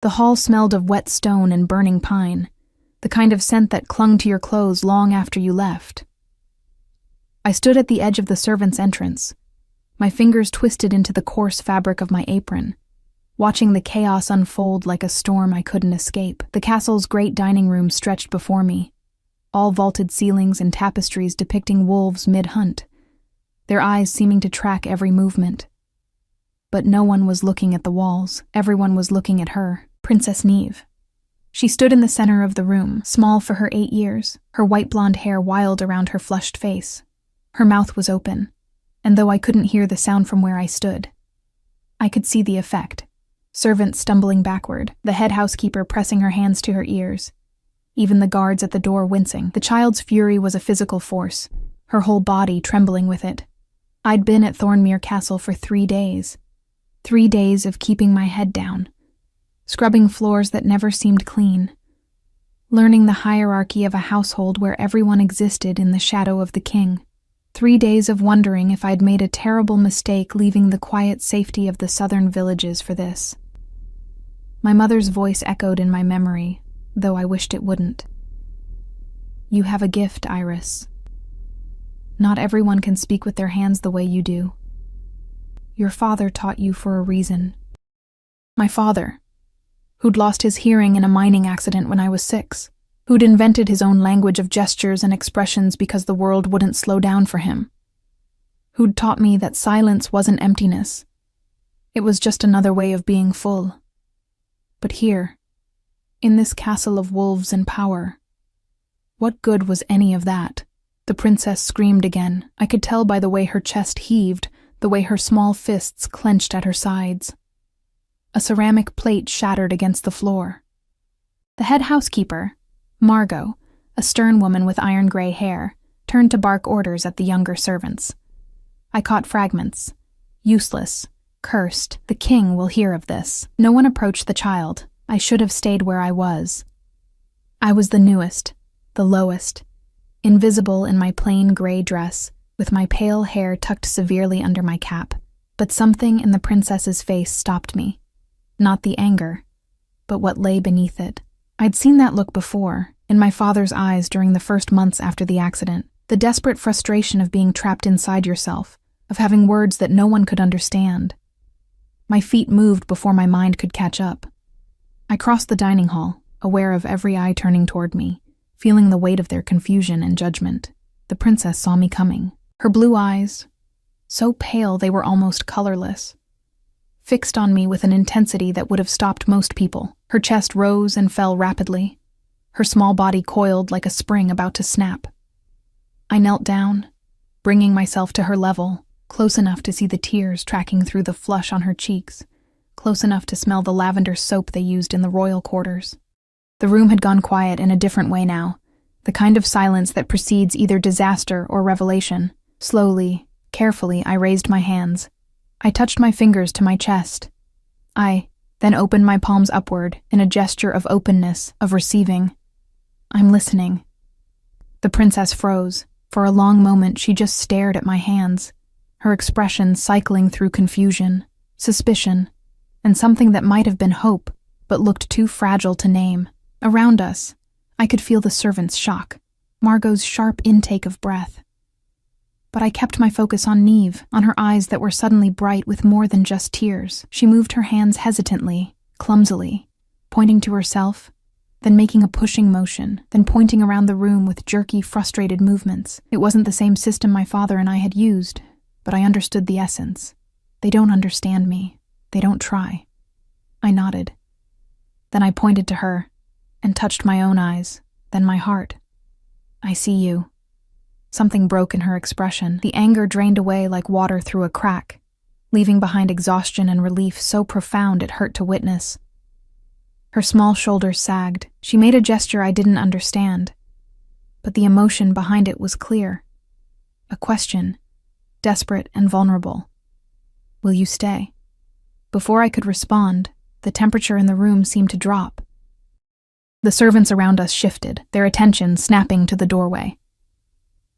The hall smelled of wet stone and burning pine, the kind of scent that clung to your clothes long after you left. I stood at the edge of the servants' entrance, my fingers twisted into the coarse fabric of my apron, watching the chaos unfold like a storm I couldn't escape. The castle's great dining room stretched before me, all vaulted ceilings and tapestries depicting wolves mid-hunt, their eyes seeming to track every movement. But no one was looking at the walls. Everyone was looking at her, Princess Neve. She stood in the center of the room, small for her 8 years, her white blonde hair wild around her flushed face. Her mouth was open, and though I couldn't hear the sound from where I stood, I could see the effect. Servants stumbling backward, the head housekeeper pressing her hands to her ears, even the guards at the door wincing. The child's fury was a physical force, her whole body trembling with it. I'd been at Thornmere Castle for 3 days. 3 days of keeping my head down, scrubbing floors that never seemed clean, learning the hierarchy of a household where everyone existed in the shadow of the king. 3 days of wondering if I'd made a terrible mistake leaving the quiet safety of the southern villages for this. My mother's voice echoed in my memory, though I wished it wouldn't. You have a gift, Iris. Not everyone can speak with their hands the way you do. Your father taught you for a reason. My father, who'd lost his hearing in a mining accident when I was 6, who'd invented his own language of gestures and expressions because the world wouldn't slow down for him, who'd taught me that silence wasn't emptiness. It was just another way of being full. But here, in this castle of wolves and power, what good was any of that? The princess screamed again. I could tell by the way her chest heaved, the way her small fists clenched at her sides. A ceramic plate shattered against the floor. The head housekeeper, Margot, a stern woman with iron-gray hair, turned to bark orders at the younger servants. I caught fragments. Useless. Cursed. The king will hear of this. No one approached the child. I should have stayed where I was. I was the newest, the lowest, invisible in my plain gray dress, with my pale hair tucked severely under my cap. But something in the princess's face stopped me. Not the anger, but what lay beneath it. I'd seen that look before, in my father's eyes during the first months after the accident. The desperate frustration of being trapped inside yourself, of having words that no one could understand. My feet moved before my mind could catch up. I crossed the dining hall, aware of every eye turning toward me, feeling the weight of their confusion and judgment. The princess saw me coming. Her blue eyes, so pale they were almost colorless, fixed on me with an intensity that would have stopped most people. Her chest rose and fell rapidly. Her small body coiled like a spring about to snap. I knelt down, bringing myself to her level, close enough to see the tears tracking through the flush on her cheeks, close enough to smell the lavender soap they used in the royal quarters. The room had gone quiet in a different way now, the kind of silence that precedes either disaster or revelation. Slowly, carefully, I raised my hands. I touched my fingers to my chest. I then opened my palms upward in a gesture of openness, of receiving. I'm listening. The princess froze. For a long moment, she just stared at my hands, her expression cycling through confusion, suspicion, and something that might have been hope, but looked too fragile to name. Around us, I could feel the servants' shock, Margot's sharp intake of breath. But I kept my focus on Neve, on her eyes that were suddenly bright with more than just tears. She moved her hands hesitantly, clumsily, pointing to herself, then making a pushing motion, then pointing around the room with jerky, frustrated movements. It wasn't the same system my father and I had used, but I understood the essence. They don't understand me. They don't try. I nodded. Then I pointed to her, and touched my own eyes, then my heart. I see you. Something broke in her expression. The anger drained away like water through a crack, leaving behind exhaustion and relief so profound it hurt to witness. Her small shoulders sagged. She made a gesture I didn't understand, but the emotion behind it was clear. A question, desperate and vulnerable. Will you stay? Before I could respond, the temperature in the room seemed to drop. The servants around us shifted, their attention snapping to the doorway.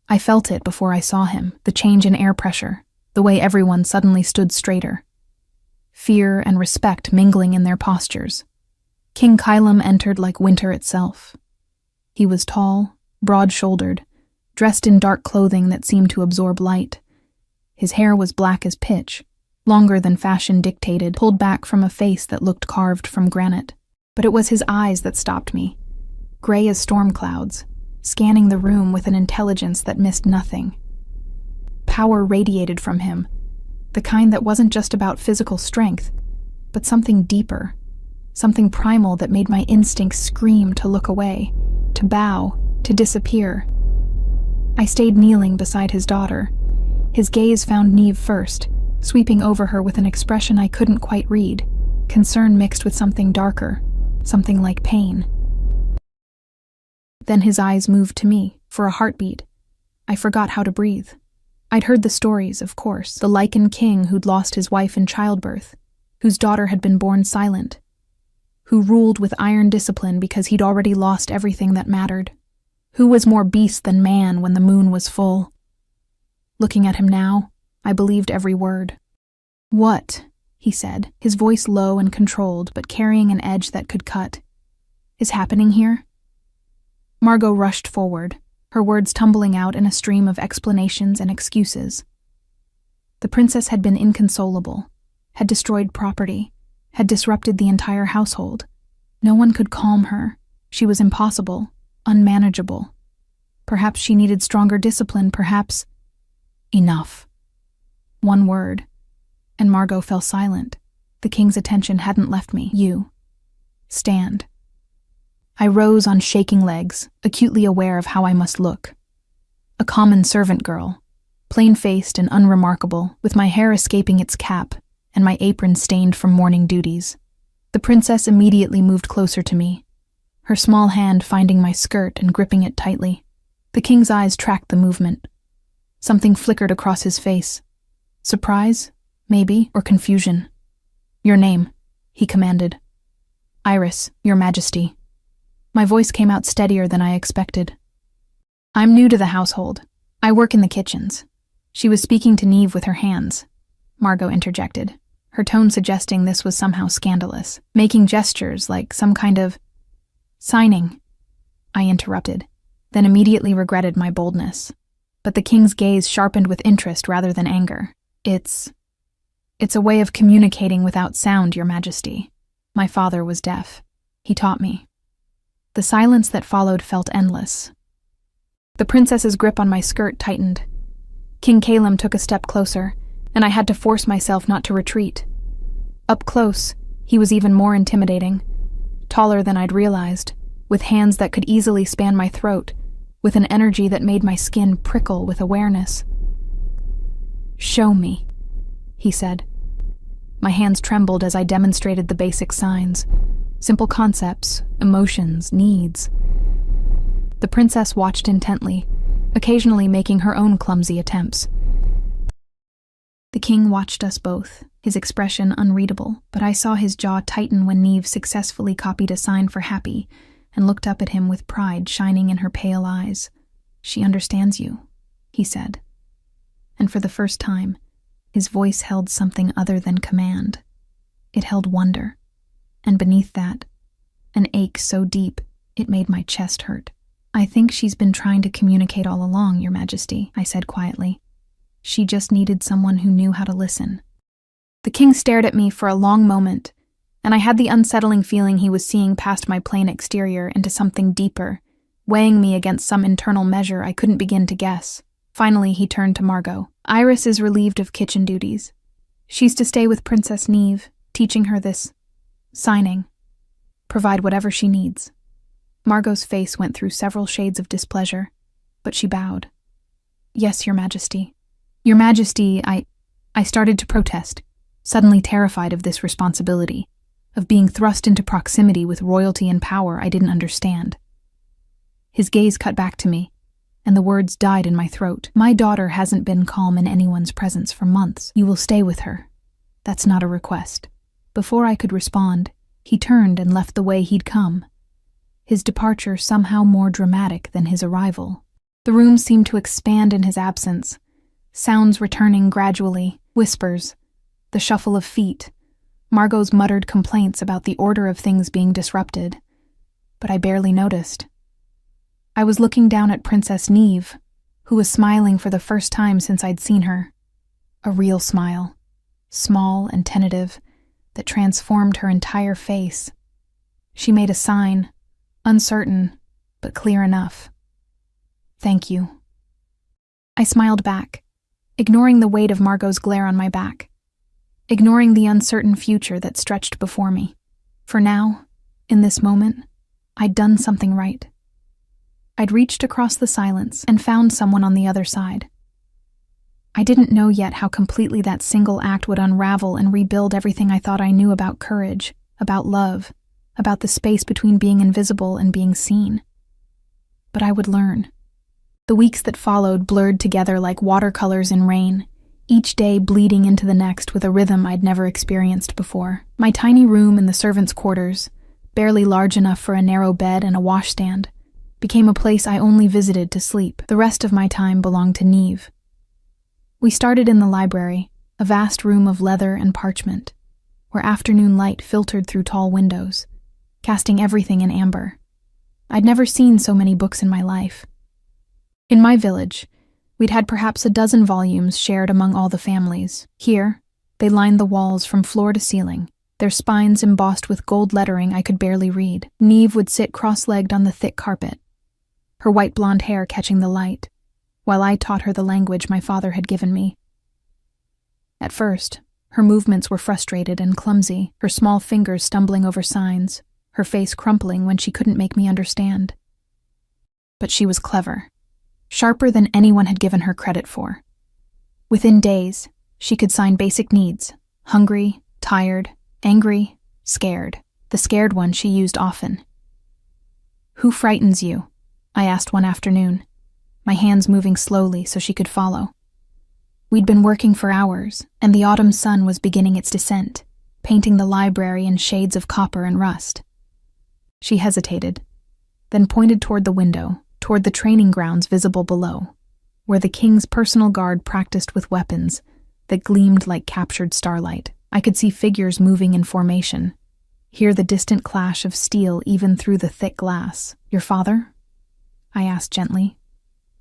I felt it before I saw him, the change in air pressure, the way everyone suddenly stood straighter. Fear and respect mingling in their postures. King Kylam entered like winter itself. He was tall, broad-shouldered, dressed in dark clothing that seemed to absorb light. His hair was black as pitch, longer than fashion dictated, pulled back from a face that looked carved from granite. But it was his eyes that stopped me, gray as storm clouds, scanning the room with an intelligence that missed nothing. Power radiated from him, the kind that wasn't just about physical strength, but something deeper, something primal that made my instincts scream to look away, to bow, to disappear. I stayed kneeling beside his daughter. His gaze found Neve first, sweeping over her with an expression I couldn't quite read, concern mixed with something darker, something like pain. Then his eyes moved to me, for a heartbeat. I forgot how to breathe. I'd heard the stories, of course, the Lycan King who'd lost his wife in childbirth, whose daughter had been born silent, who ruled with iron discipline because he'd already lost everything that mattered, who was more beast than man when the moon was full. Looking at him now, I believed every word. "What?" he said, his voice low and controlled, but carrying an edge that could cut. "Is happening here?" Margot rushed forward, her words tumbling out in a stream of explanations and excuses. The princess had been inconsolable, had destroyed property, had disrupted the entire household. No one could calm her. She was impossible, unmanageable. Perhaps she needed stronger discipline, perhaps... Enough. One word, and Margot fell silent. The king's attention hadn't left me. "You. Stand." I rose on shaking legs, acutely aware of how I must look. A common servant girl, plain-faced and unremarkable, with my hair escaping its cap and my apron stained from morning duties. The princess immediately moved closer to me, her small hand finding my skirt and gripping it tightly. The king's eyes tracked the movement. Something flickered across his face. Surprise, maybe, or confusion. "Your name," he commanded. "Iris, Your Majesty." My voice came out steadier than I expected. "I'm new to the household. I work in the kitchens." She was speaking to Neve with her hands. Margot interjected, her tone suggesting this was somehow scandalous, making gestures like some kind of signing. I interrupted, then immediately regretted my boldness. But the king's gaze sharpened with interest rather than anger. It's a way of communicating without sound, Your Majesty. My father was deaf. He taught me." The silence that followed felt endless. The princess's grip on my skirt tightened. King Kylam took a step closer, and I had to force myself not to retreat. Up close, he was even more intimidating. Taller than I'd realized, with hands that could easily span my throat, with an energy that made my skin prickle with awareness. "Show me," he said. My hands trembled as I demonstrated the basic signs. Simple concepts, emotions, needs. The princess watched intently, occasionally making her own clumsy attempts. The king watched us both, his expression unreadable, but I saw his jaw tighten when Neve successfully copied a sign for happy and looked up at him with pride shining in her pale eyes. "She understands you," he said. And for the first time, his voice held something other than command. It held wonder. And beneath that, an ache so deep it made my chest hurt. "I think she's been trying to communicate all along, Your Majesty," I said quietly. "She just needed someone who knew how to listen." The king stared at me for a long moment, and I had the unsettling feeling he was seeing past my plain exterior into something deeper, weighing me against some internal measure I couldn't begin to guess. Finally, he turned to Margot. "Iris is relieved of kitchen duties. She's to stay with Princess Neve, teaching her this signing. Provide whatever she needs." Margot's face went through several shades of displeasure, but she bowed. "Yes, Your Majesty." "Your Majesty," I started to protest, suddenly terrified of this responsibility, of being thrust into proximity with royalty and power I didn't understand. His gaze cut back to me, and the words died in my throat. "My daughter hasn't been calm in anyone's presence for months. You will stay with her. That's not a request." Before I could respond, he turned and left the way he'd come, his departure somehow more dramatic than his arrival. The room seemed to expand in his absence, sounds returning gradually, whispers, the shuffle of feet, Margot's muttered complaints about the order of things being disrupted, but I barely noticed. I was looking down at Princess Neve, who was smiling for the first time since I'd seen her. A real smile, small and tentative, that transformed her entire face. She made a sign, uncertain, but clear enough. "Thank you." I smiled back, ignoring the weight of Margot's glare on my back, ignoring the uncertain future that stretched before me. For now, in this moment, I'd done something right. I'd reached across the silence and found someone on the other side. I didn't know yet how completely that single act would unravel and rebuild everything I thought I knew about courage, about love, about the space between being invisible and being seen. But I would learn. The weeks that followed blurred together like watercolors in rain, each day bleeding into the next with a rhythm I'd never experienced before. My tiny room in the servants' quarters, barely large enough for a narrow bed and a washstand, became a place I only visited to sleep. The rest of my time belonged to Neve. We started in the library, a vast room of leather and parchment, where afternoon light filtered through tall windows, casting everything in amber. I'd never seen so many books in my life. In my village, we'd had perhaps a dozen volumes shared among all the families. Here, they lined the walls from floor to ceiling, their spines embossed with gold lettering I could barely read. Neve would sit cross-legged on the thick carpet, her white blonde hair catching the light, while I taught her the language my father had given me. At first, her movements were frustrated and clumsy, her small fingers stumbling over signs, her face crumpling when she couldn't make me understand. But she was clever, sharper than anyone had given her credit for. Within days, she could sign basic needs: hungry, tired, angry, scared. The scared one she used often. "Who frightens you?" I asked one afternoon, my hands moving slowly so she could follow. We'd been working for hours, and the autumn sun was beginning its descent, painting the library in shades of copper and rust. She hesitated, then pointed toward the window, toward the training grounds visible below, where the king's personal guard practiced with weapons that gleamed like captured starlight. I could see figures moving in formation, hear the distant clash of steel even through the thick glass. "Your father?" I asked gently.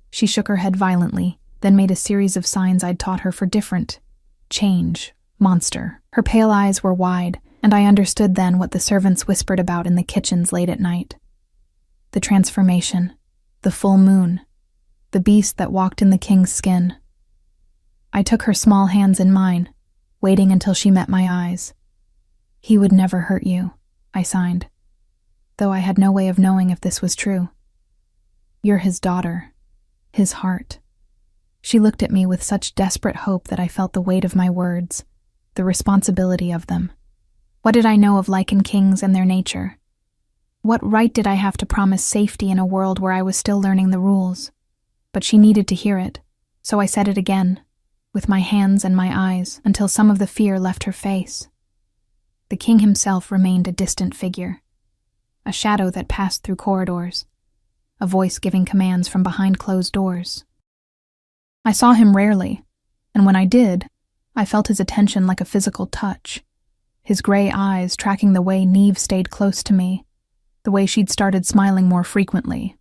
She shook her head violently, then made a series of signs I'd taught her for different. Change, monster. Her pale eyes were wide, and I understood then what the servants whispered about in the kitchens late at night. The transformation, the full moon, the beast that walked in the king's skin. I took her small hands in mine, waiting until she met my eyes. "He would never hurt you," I signed, though I had no way of knowing if this was true. "You're his daughter, his heart." She looked at me with such desperate hope that I felt the weight of my words, the responsibility of them. What did I know of Lycan Kings and their nature? What right did I have to promise safety in a world where I was still learning the rules? But she needed to hear it, so I said it again, with my hands and my eyes, until some of the fear left her face. The king himself remained a distant figure, a shadow that passed through corridors, a voice giving commands from behind closed doors. I saw him rarely, and when I did, I felt his attention like a physical touch, his gray eyes tracking the way Neve stayed close to me, the way she'd started smiling more frequently.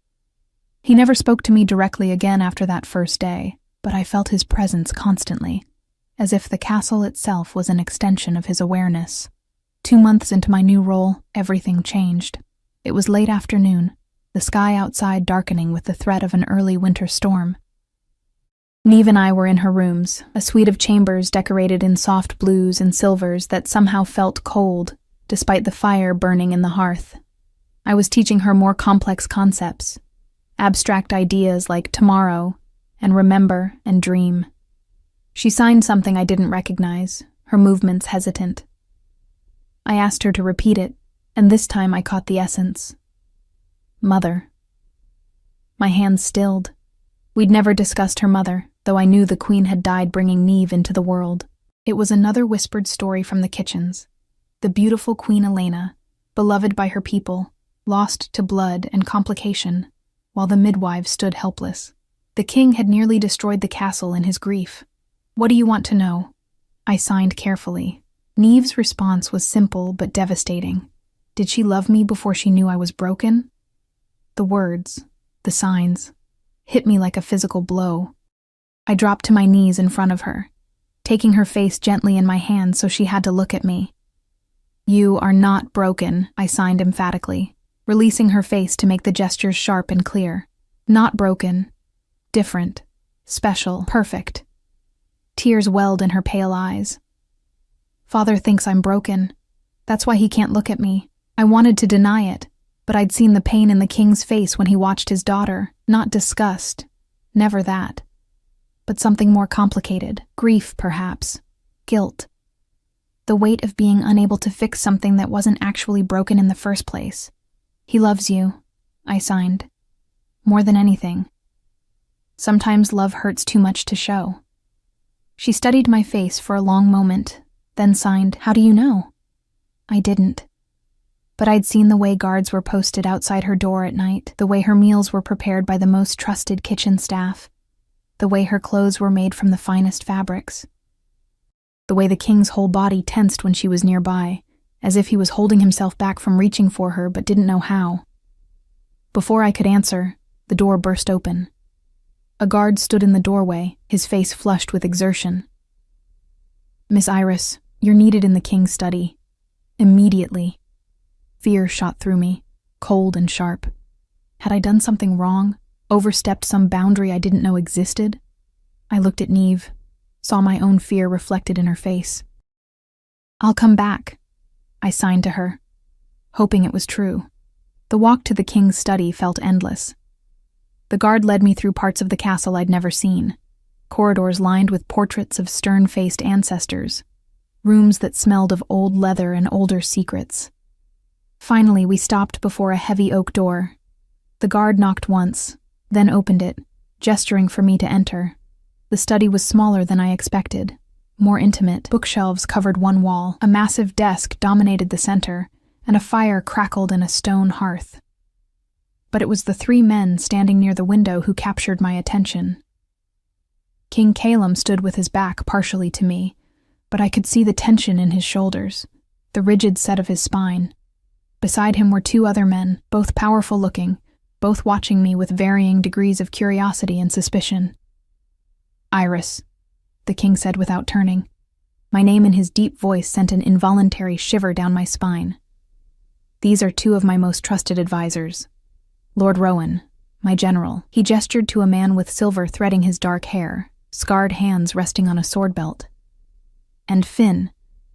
He never spoke to me directly again after that first day, but I felt his presence constantly, as if the castle itself was an extension of his awareness. 2 months into my new role, everything changed. It was late afternoon, the sky outside darkening with the threat of an early winter storm. Neve and I were in her rooms, a suite of chambers decorated in soft blues and silvers that somehow felt cold, despite the fire burning in the hearth. I was teaching her more complex concepts, abstract ideas like tomorrow and remember and dream. She signed something I didn't recognize, her movements hesitant. I asked her to repeat it, and this time I caught the essence. Mother. My hands stilled. We'd never discussed her mother, though I knew the queen had died bringing Neve into the world. It was another whispered story from the kitchens. The beautiful Queen Elena, beloved by her people, lost to blood and complication, while the midwives stood helpless. The king had nearly destroyed the castle in his grief. "What do you want to know?" I signed carefully, Neve's response was simple but devastating. Did she love me before she knew I was broken? The words, the signs, hit me like a physical blow. I dropped to my knees in front of her, taking her face gently in my hands so she had to look at me. "You are not broken," I signed emphatically, releasing her face to make the gestures sharp and clear. "Not broken. Different. Special. Perfect." Tears welled in her pale eyes. "Father thinks I'm broken. That's why he can't look at me. I wanted to deny it, but I'd seen the pain in the king's face when he watched his daughter. Not disgust. Never that. But something more complicated. Grief, perhaps. Guilt. The weight of being unable to fix something that wasn't actually broken in the first place. He loves you," I signed. "More than anything. Sometimes love hurts too much to show." She studied my face for a long moment, then signed, "How do you know?" I didn't. But I'd seen the way guards were posted outside her door at night, the way her meals were prepared by the most trusted kitchen staff, the way her clothes were made from the finest fabrics, the way the king's whole body tensed when she was nearby, as if he was holding himself back from reaching for her but didn't know how. Before I could answer, the door burst open. A guard stood in the doorway, his face flushed with exertion. "Miss Iris, you're needed in the king's study. Immediately." Fear shot through me, cold and sharp. Had I done something wrong? Overstepped some boundary I didn't know existed? I looked at Neve, saw my own fear reflected in her face. "I'll come back," I signed to her, hoping it was true. The walk to the king's study felt endless. The guard led me through parts of the castle I'd never seen, corridors lined with portraits of stern-faced ancestors, rooms that smelled of old leather and older secrets. Finally, we stopped before a heavy oak door. The guard knocked once, then opened it, gesturing for me to enter. The study was smaller than I expected, more intimate. Bookshelves covered one wall, a massive desk dominated the center, and a fire crackled in a stone hearth. But it was the three men standing near the window who captured my attention. King Calum stood with his back partially to me, but I could see the tension in his shoulders, the rigid set of his spine. Beside him were two other men, both powerful-looking, both watching me with varying degrees of curiosity and suspicion. "Iris," the king said without turning. My name in his deep voice sent an involuntary shiver down my spine. "These are two of my most trusted advisors. Lord Rowan, my general." He gestured to a man with silver threading his dark hair, scarred hands resting on a sword belt. "And Finn,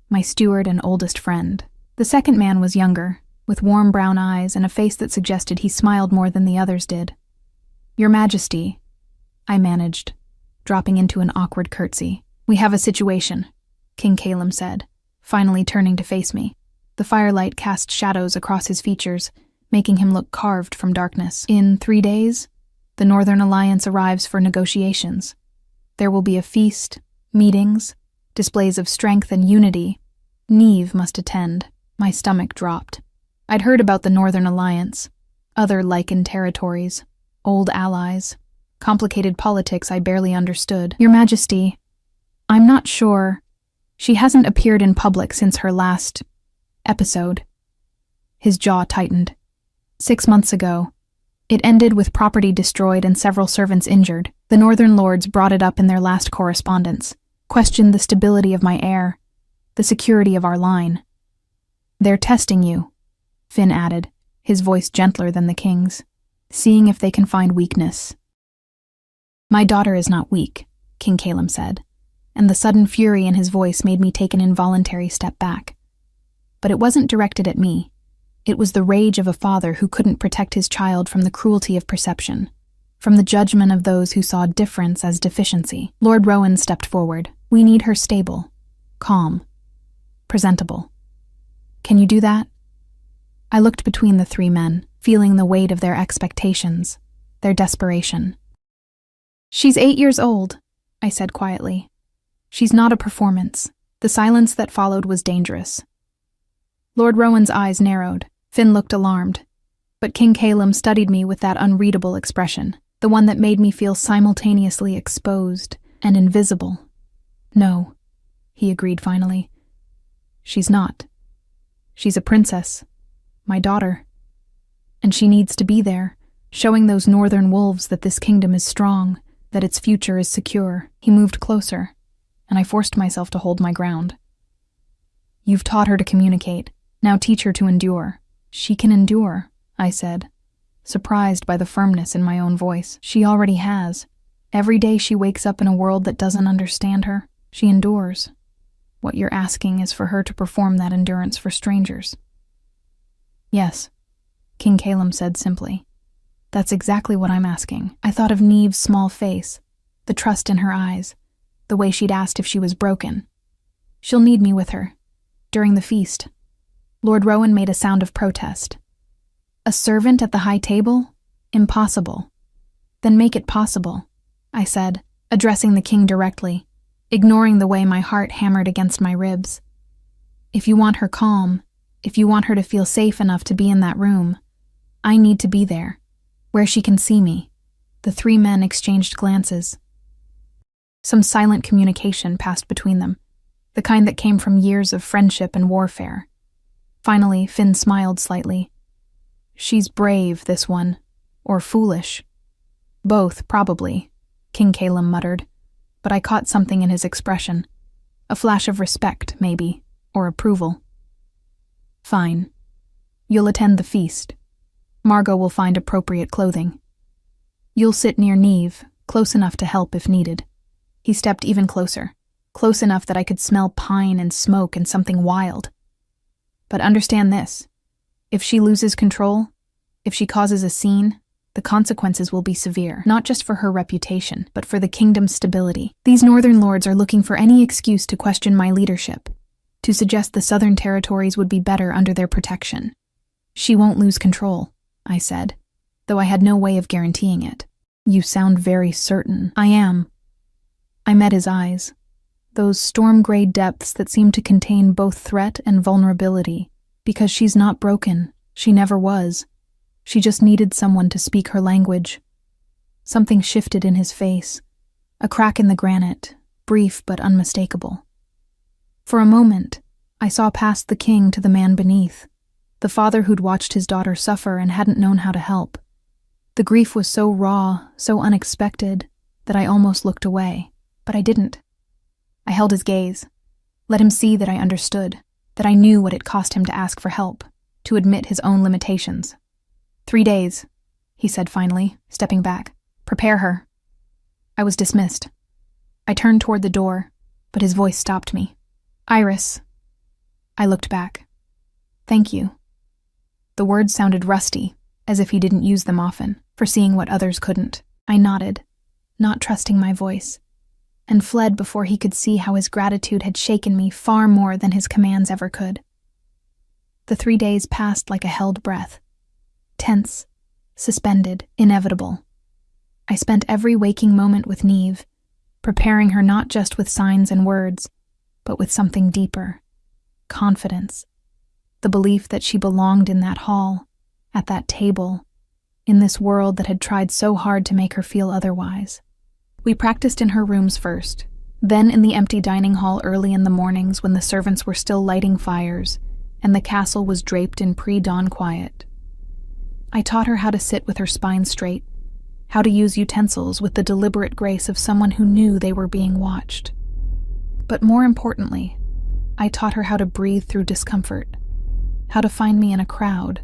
my steward and oldest friend." The second man was younger, with warm brown eyes and a face that suggested he smiled more than the others did. "Your Majesty," I managed, dropping into an awkward curtsy. "We have a situation," King Calum said, finally turning to face me. The firelight cast shadows across his features, making him look carved from darkness. "In 3 days, the Northern Alliance arrives for negotiations. There will be a feast, meetings, displays of strength and unity. Neve must attend." My stomach dropped. I'd heard about the Northern Alliance, other Lycan territories, old allies, complicated politics I barely understood. "Your Majesty, I'm not sure. She hasn't appeared in public since her last episode." His jaw tightened. 6 months ago. It ended with property destroyed and several servants injured. The Northern Lords brought it up in their last correspondence, questioned the stability of my heir, the security of our line. "They're testing you," Finn added, his voice gentler than the king's, "seeing if they can find weakness." "My daughter is not weak," King Calum said, and the sudden fury in his voice made me take an involuntary step back. But it wasn't directed at me. It was the rage of a father who couldn't protect his child from the cruelty of perception, from the judgment of those who saw difference as deficiency. Lord Rowan stepped forward. "We need her stable, calm, presentable. Can you do that?" I looked between the three men, feeling the weight of their expectations, their desperation. "She's 8 years old," I said quietly. "She's not a performance." The silence that followed was dangerous. Lord Rowan's eyes narrowed. Finn looked alarmed. But King Calum studied me with that unreadable expression, the one that made me feel simultaneously exposed and invisible. "No," he agreed finally. She's not. She's a princess, my daughter. And she needs to be there, showing those northern wolves that this kingdom is strong, that its future is secure. He moved closer, and I forced myself to hold my ground. You've taught her to communicate. Now teach her to endure. She can endure, I said, surprised by the firmness in my own voice. She already has. Every day she wakes up in a world that doesn't understand her, she endures. What you're asking is for her to perform that endurance for strangers. Yes, King Calum said simply. That's exactly what I'm asking. I thought of Neve's small face, the trust in her eyes, the way she'd asked if she was broken. She'll need me with her. During the feast. Lord Rowan made a sound of protest. A servant at the high table? Impossible. Then make it possible, I said, addressing the king directly, ignoring the way my heart hammered against my ribs. If you want her calm, if you want her to feel safe enough to be in that room, I need to be there, where she can see me. The three men exchanged glances. Some silent communication passed between them, the kind that came from years of friendship and warfare. Finally, Finn smiled slightly. She's brave, this one. Or foolish. Both, probably, King Calum muttered, but I caught something in his expression. A flash of respect, maybe, or approval. Fine. You'll attend the feast. Margot will find appropriate clothing. You'll sit near Neve, close enough to help if needed. He stepped even closer. Close enough that I could smell pine and smoke and something wild. But understand this. If she loses control, if she causes a scene, the consequences will be severe, not just for her reputation, but for the kingdom's stability. These northern lords are looking for any excuse to question my leadership, to suggest the southern territories would be better under their protection. She won't lose control, I said, though I had no way of guaranteeing it. You sound very certain. I am. I met his eyes. Those storm-gray depths that seem to contain both threat and vulnerability, because she's not broken. She never was. She just needed someone to speak her language. Something shifted in his face, a crack in the granite, brief but unmistakable. For a moment, I saw past the king to the man beneath, the father who'd watched his daughter suffer and hadn't known how to help. The grief was so raw, so unexpected, that I almost looked away, but I didn't. I held his gaze, let him see that I understood, that I knew what it cost him to ask for help, to admit his own limitations. 3 days, he said finally, stepping back. Prepare her. I was dismissed. I turned toward the door, but his voice stopped me. Iris. I looked back. Thank you. The words sounded rusty, as if he didn't use them often, foreseeing what others couldn't. I nodded, not trusting my voice, and fled before he could see how his gratitude had shaken me far more than his commands ever could. The 3 days passed like a held breath. Tense, suspended, inevitable. I spent every waking moment with Neve, preparing her not just with signs and words, but with something deeper. Confidence. The belief that she belonged in that hall, at that table, in this world that had tried so hard to make her feel otherwise. We practiced in her rooms first, then in the empty dining hall early in the mornings when the servants were still lighting fires and the castle was draped in pre-dawn quiet. I taught her how to sit with her spine straight, how to use utensils with the deliberate grace of someone who knew they were being watched. But more importantly, I taught her how to breathe through discomfort, how to find me in a crowd,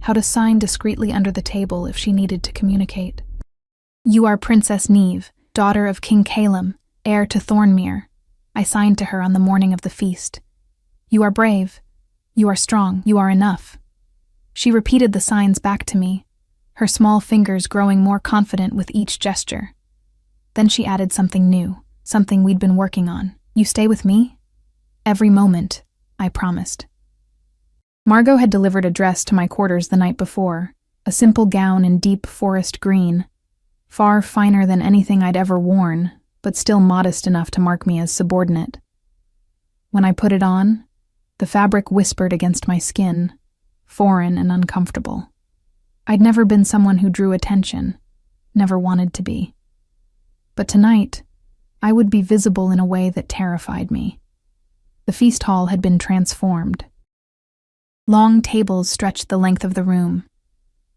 how to sign discreetly under the table if she needed to communicate. You are Princess Neve, daughter of King Calum, heir to Thornmere, I signed to her on the morning of the feast. You are brave. You are strong. You are enough. She repeated the signs back to me, her small fingers growing more confident with each gesture. Then she added something new, something we'd been working on. You stay with me? Every moment, I promised. Margot had delivered a dress to my quarters the night before, a simple gown in deep forest green, far finer than anything I'd ever worn, but still modest enough to mark me as subordinate. When I put it on, the fabric whispered against my skin, foreign and uncomfortable. I'd never been someone who drew attention, never wanted to be. But tonight, I would be visible in a way that terrified me. The feast hall had been transformed. Long tables stretched the length of the room,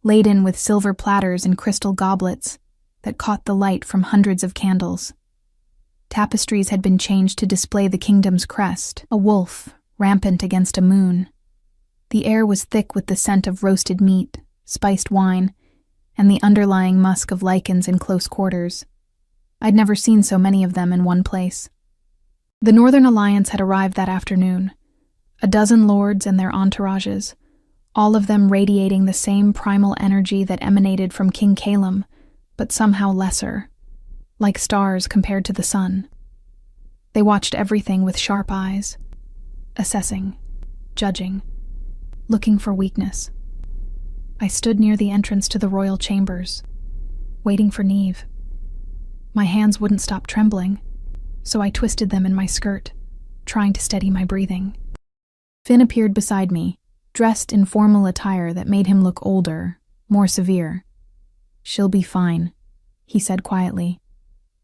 laden with silver platters and crystal goblets that caught the light from hundreds of candles. Tapestries had been changed to display the kingdom's crest, a wolf rampant against a moon. The air was thick with the scent of roasted meat, spiced wine, and the underlying musk of lichens in close quarters. I'd never seen so many of them in one place. The Northern Alliance had arrived that afternoon, a dozen lords and their entourages, all of them radiating the same primal energy that emanated from King Calum, but somehow lesser, like stars compared to the sun. They watched everything with sharp eyes, assessing, judging, looking for weakness. I stood near the entrance to the royal chambers, waiting for Neve. My hands wouldn't stop trembling, so I twisted them in my skirt, trying to steady my breathing. Finn appeared beside me, dressed in formal attire that made him look older, more severe. "She'll be fine," he said quietly,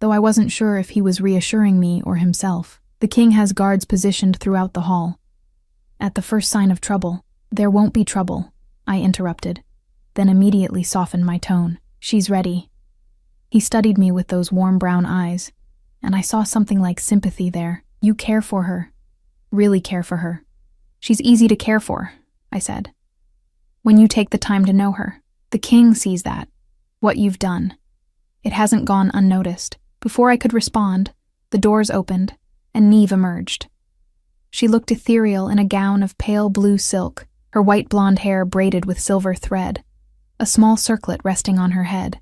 though I wasn't sure if he was reassuring me or himself. "The king has guards positioned throughout the hall. At the first sign of trouble." "There won't be trouble," I interrupted, then immediately softened my tone. "She's ready." He studied me with those warm brown eyes, and I saw something like sympathy there. "You care for her. Really care for her." "She's easy to care for," I said. "When you take the time to know her. The king sees that. What you've done. It hasn't gone unnoticed." Before I could respond, the doors opened, and Neve emerged. She looked ethereal in a gown of pale blue silk, her white blonde hair braided with silver thread, a small circlet resting on her head.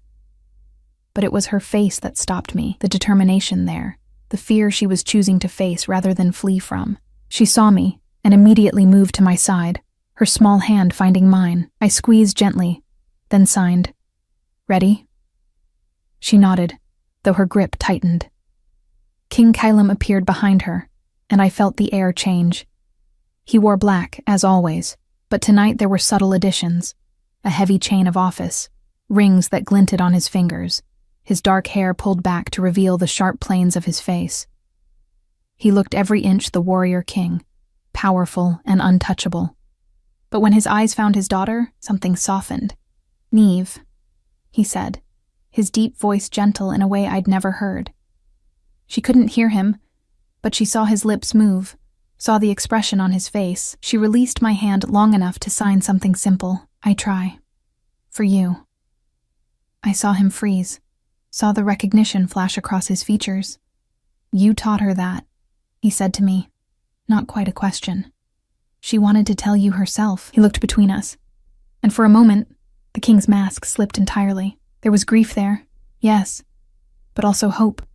But it was her face that stopped me, the determination there, the fear she was choosing to face rather than flee from. She saw me and immediately moved to my side, her small hand finding mine. I squeezed gently, then signed, "Ready?" She nodded, though her grip tightened. King Calum appeared behind her, and I felt the air change. He wore black, as always, but tonight there were subtle additions: a heavy chain of office, rings that glinted on his fingers, his dark hair pulled back to reveal the sharp planes of his face. He looked every inch the warrior king, powerful and untouchable. But when his eyes found his daughter, something softened. "Neve," he said, his deep voice gentle in a way I'd never heard. She couldn't hear him, but she saw his lips move, saw the expression on his face. She released my hand long enough to sign something simple. "I try. For you." I saw him freeze, saw the recognition flash across his features. "You taught her that," he said to me. Not quite a question. "She wanted to tell you herself." He looked between us, and for a moment, the king's mask slipped entirely. There was grief there, yes, but also hope.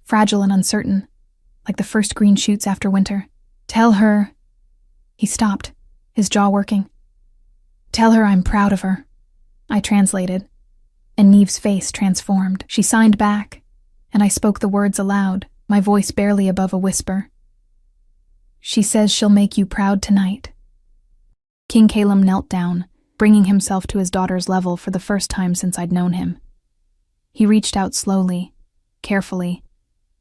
Fragile and uncertain, like the first green shoots after winter. "Tell her..." He stopped, his jaw working. "Tell her I'm proud of her," I translated, and Neve's face transformed. She signed back, and I spoke the words aloud, my voice barely above a whisper. "She says she'll make you proud tonight." King Calum knelt down, bringing himself to his daughter's level for the first time since I'd known him. He reached out slowly, carefully,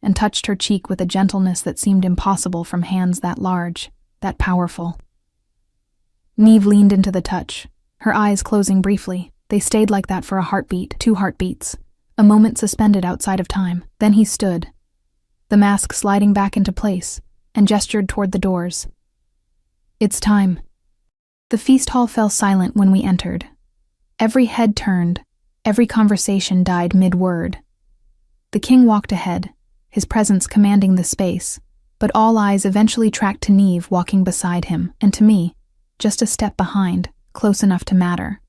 and touched her cheek with a gentleness that seemed impossible from hands that large, that powerful. Neve leaned into the touch, her eyes closing briefly. They stayed like that for a heartbeat, 2 heartbeats, a moment suspended outside of time. Then he stood, the mask sliding back into place, and gestured toward the doors. "It's time." The feast hall fell silent when we entered. Every head turned, every conversation died mid-word. The king walked ahead, his presence commanding the space, but all eyes eventually tracked to Neve walking beside him, and to me, just a step behind, close enough to matter.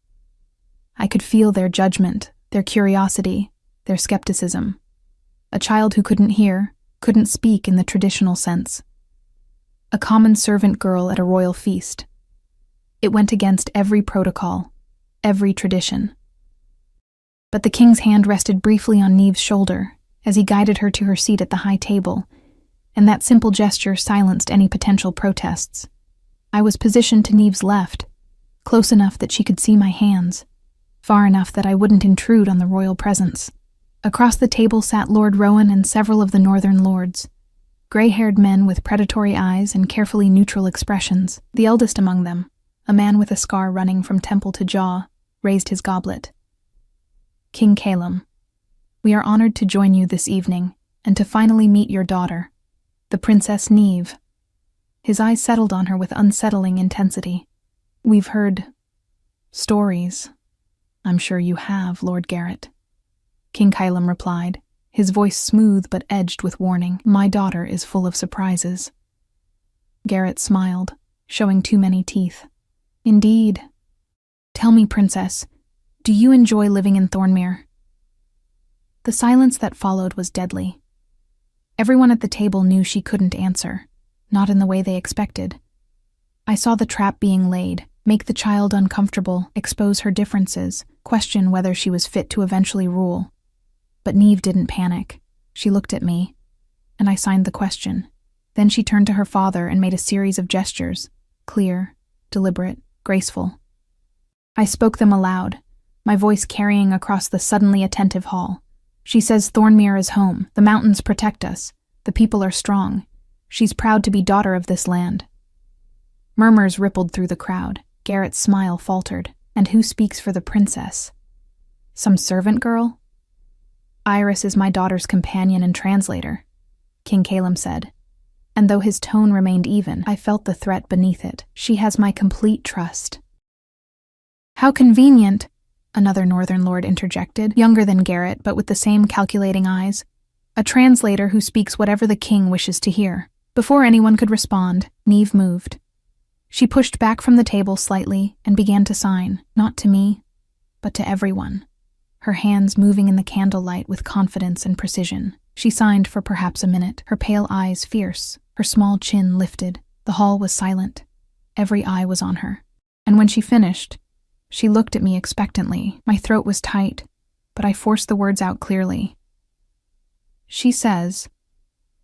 I could feel their judgment, their curiosity, their skepticism. A child who couldn't hear, couldn't speak in the traditional sense. A common servant girl at a royal feast. It went against every protocol, every tradition. But the king's hand rested briefly on Neve's shoulder as he guided her to her seat at the high table, and that simple gesture silenced any potential protests. I was positioned to Neve's left, close enough that she could see my hands, far enough that I wouldn't intrude on the royal presence. Across the table sat Lord Rowan and several of the northern lords, Gray-haired men with predatory eyes and carefully neutral expressions. The eldest among them, a man with a scar running from temple to jaw, raised his goblet. King Calum, we are honored to join you this evening and to finally meet your daughter, the Princess Neve. His eyes settled on her with unsettling intensity. We've heard stories. I'm sure you have, Lord Garrett. King Calum replied, his voice smooth but edged with warning. My daughter is full of surprises. Garrett smiled, showing too many teeth. Indeed. Tell me, Princess, do you enjoy living in Thornmere? The silence that followed was deadly. Everyone at the table knew she couldn't answer, not in the way they expected. I saw the trap being laid, make the child uncomfortable, expose her differences, question whether she was fit to eventually rule. But Neve didn't panic. She looked at me, and I signed the question. Then she turned to her father and made a series of gestures, clear, deliberate, graceful. I spoke them aloud, my voice carrying across the suddenly attentive hall. She says Thornmere is home, the mountains protect us, the people are strong. She's proud to be daughter of this land. Murmurs rippled through the crowd. Garrett's smile faltered. And who speaks for the princess? Some servant girl? Iris is my daughter's companion and translator, King Calum said. And though his tone remained even, I felt the threat beneath it. She has my complete trust. How convenient, another northern lord interjected, younger than Garrett but with the same calculating eyes. A translator who speaks whatever the king wishes to hear. Before anyone could respond, Neve moved. She pushed back from the table slightly and began to sign, not to me, but to everyone, her hands moving in the candlelight with confidence and precision. She signed for perhaps a minute, her pale eyes fierce, her small chin lifted. The hall was silent. Every eye was on her. And when she finished, she looked at me expectantly. My throat was tight, but I forced the words out clearly. She says,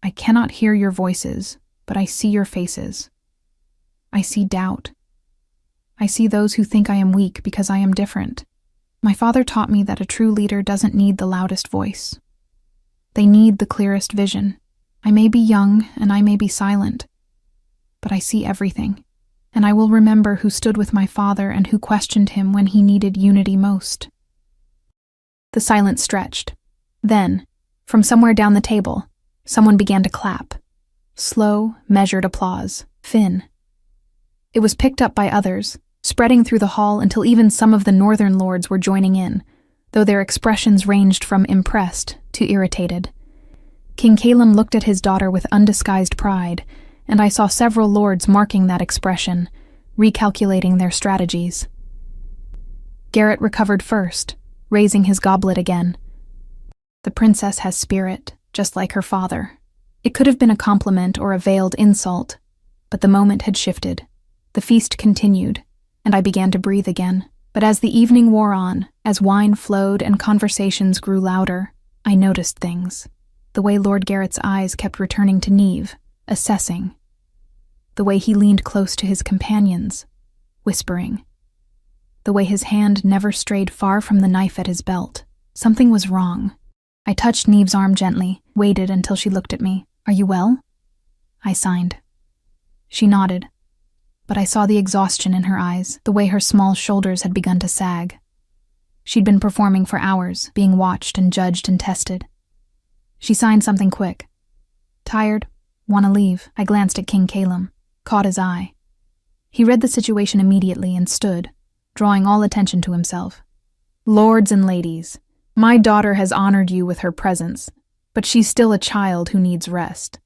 I cannot hear your voices, but I see your faces. I see doubt. I see those who think I am weak because I am different. My father taught me that a true leader doesn't need the loudest voice. They need the clearest vision. I may be young and I may be silent, but I see everything, and I will remember who stood with my father and who questioned him when he needed unity most. The silence stretched. Then, from somewhere down the table, someone began to clap. Slow, measured applause. Finn. It was picked up by others, spreading through the hall until even some of the northern lords were joining in, though their expressions ranged from impressed to irritated. King Calum looked at his daughter with undisguised pride, and I saw several lords marking that expression, recalculating their strategies. Garrett recovered first, raising his goblet again. The princess has spirit, just like her father. It could have been a compliment or a veiled insult, but the moment had shifted. The feast continued, and I began to breathe again. But as the evening wore on, as wine flowed and conversations grew louder, I noticed things. The way Lord Garrett's eyes kept returning to Neve, assessing. The way he leaned close to his companions, whispering. The way his hand never strayed far from the knife at his belt. Something was wrong. I touched Neve's arm gently, waited until she looked at me. Are you well? I signed. She nodded, but I saw the exhaustion in her eyes, the way her small shoulders had begun to sag. She'd been performing for hours, being watched and judged and tested. She signed something quick. Tired? Want to leave? I glanced at King Calum, caught his eye. He read the situation immediately and stood, drawing all attention to himself. Lords and ladies, my daughter has honored you with her presence, but she's still a child who needs rest.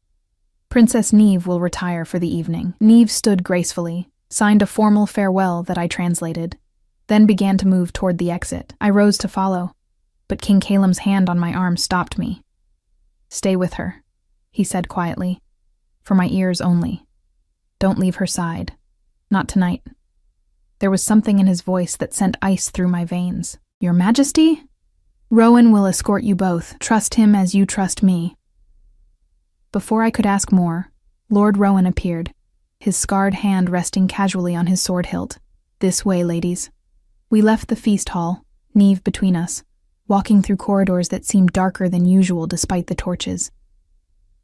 Princess Neve will retire for the evening. Neve stood gracefully, signed a formal farewell that I translated, then began to move toward the exit. I rose to follow, but King Calum's hand on my arm stopped me. Stay with her, he said quietly, for my ears only. Don't leave her side. Not tonight. There was something in his voice that sent ice through my veins. Your Majesty? Rowan will escort you both. Trust him as you trust me. Before I could ask more, Lord Rowan appeared, his scarred hand resting casually on his sword hilt. This way, ladies. We left the feast hall, Neve between us, walking through corridors that seemed darker than usual despite the torches.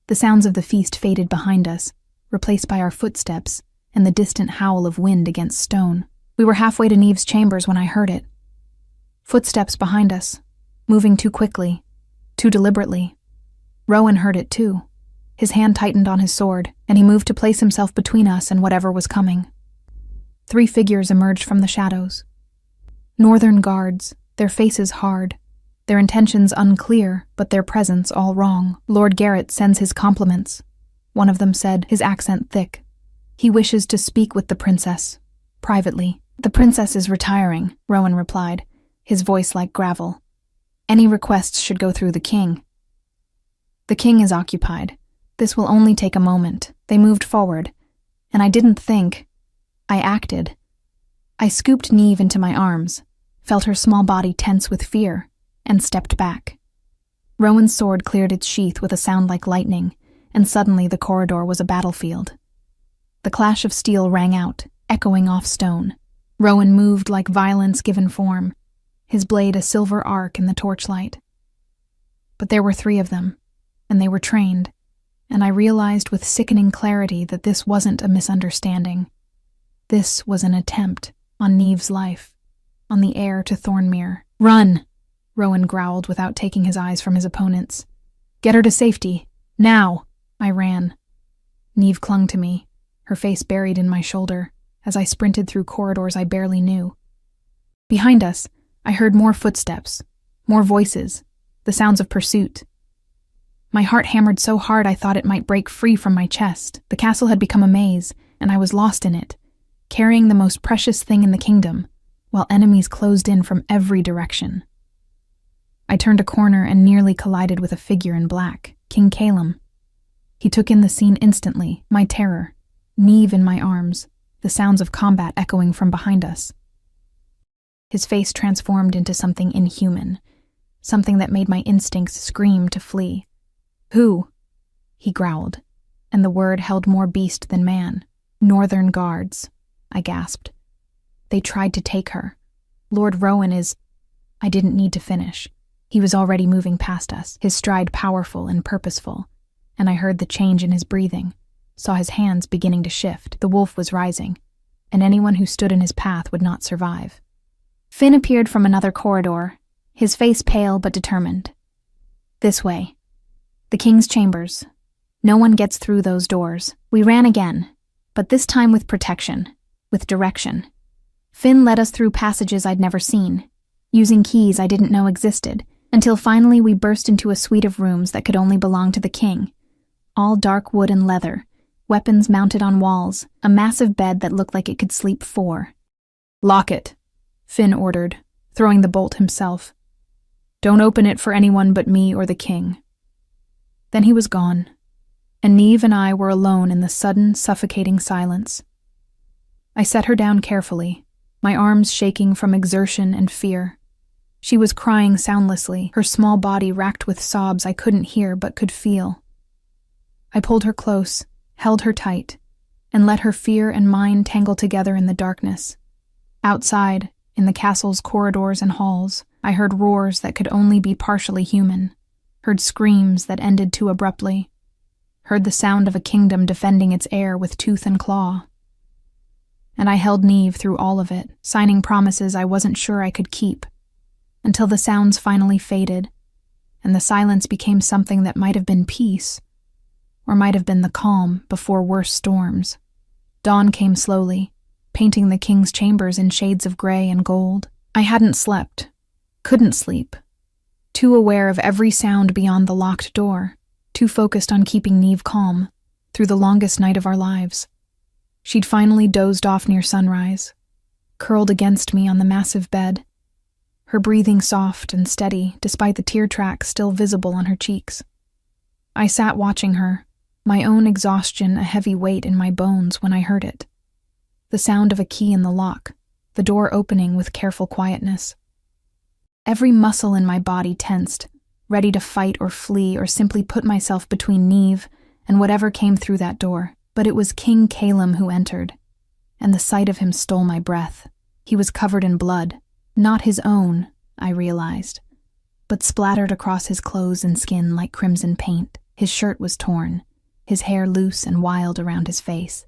The sounds of the feast faded behind us, replaced by our footsteps and the distant howl of wind against stone. We were halfway to Neve's chambers when I heard it. Footsteps behind us, moving too quickly, too deliberately. Rowan heard it too. His hand tightened on his sword, and he moved to place himself between us and whatever was coming. 3 figures emerged from the shadows. Northern guards, their faces hard, their intentions unclear, but their presence all wrong. "Lord Garrett sends his compliments," one of them said, his accent thick. "He wishes to speak with the princess, privately." "The princess is retiring," Rowan replied, his voice like gravel. "Any requests should go through the king." "The king is occupied. This will only take a moment." They moved forward, and I didn't think. I acted. I scooped Neve into my arms, felt her small body tense with fear, and stepped back. Rowan's sword cleared its sheath with a sound like lightning, and suddenly the corridor was a battlefield. The clash of steel rang out, echoing off stone. Rowan moved like violence given form, his blade a silver arc in the torchlight. But there were 3 of them, and they were trained, and I realized with sickening clarity that this wasn't a misunderstanding. This was an attempt on Neve's life, on the heir to Thornmere. "Run!" Rowan growled without taking his eyes from his opponents. "Get her to safety, now!" I ran. Neve clung to me, her face buried in my shoulder, as I sprinted through corridors I barely knew. Behind us, I heard more footsteps, more voices, the sounds of pursuit. My heart hammered so hard I thought it might break free from my chest. The castle had become a maze, and I was lost in it, carrying the most precious thing in the kingdom, while enemies closed in from every direction. I turned a corner and nearly collided with a figure in black, King Calum. He took in the scene instantly, my terror, Neve in my arms, the sounds of combat echoing from behind us. His face transformed into something inhuman, something that made my instincts scream to flee. "Who?" he growled, and the word held more beast than man. "Northern guards," I gasped. "They tried to take her. Lord Rowan is—" I didn't need to finish. He was already moving past us, his stride powerful and purposeful, and I heard the change in his breathing, saw his hands beginning to shift. The wolf was rising, and anyone who stood in his path would not survive. Finn appeared from another corridor, his face pale but determined. "This way. The king's chambers. No one gets through those doors." We ran again, but this time with protection, with direction. Finn led us through passages I'd never seen, using keys I didn't know existed, until finally we burst into a suite of rooms that could only belong to the king. All dark wood and leather, weapons mounted on walls, a massive bed that looked like it could sleep 4. "Lock it," Finn ordered, throwing the bolt himself. "Don't open it for anyone but me or the king." Then he was gone, and Neve and I were alone in the sudden, suffocating silence. I set her down carefully, my arms shaking from exertion and fear. She was crying soundlessly, her small body racked with sobs I couldn't hear but could feel. I pulled her close, held her tight, and let her fear and mine tangle together in the darkness. Outside, in the castle's corridors and halls, I heard roars that could only be partially human, heard screams that ended too abruptly, heard the sound of a kingdom defending its heir with tooth and claw. And I held Neve through all of it, signing promises I wasn't sure I could keep, until the sounds finally faded, and the silence became something that might have been peace, or might have been the calm before worse storms. Dawn came slowly, painting the king's chambers in shades of gray and gold. I hadn't slept, couldn't sleep, too aware of every sound beyond the locked door, too focused on keeping Neve calm through the longest night of our lives. She'd finally dozed off near sunrise, curled against me on the massive bed, her breathing soft and steady despite the tear tracks still visible on her cheeks. I sat watching her, my own exhaustion a heavy weight in my bones when I heard it. The sound of a key in the lock, the door opening with careful quietness. Every muscle in my body tensed, ready to fight or flee or simply put myself between Neve and whatever came through that door. But it was King Calum who entered, and the sight of him stole my breath. He was covered in blood, not his own, I realized, but splattered across his clothes and skin like crimson paint. His shirt was torn, his hair loose and wild around his face,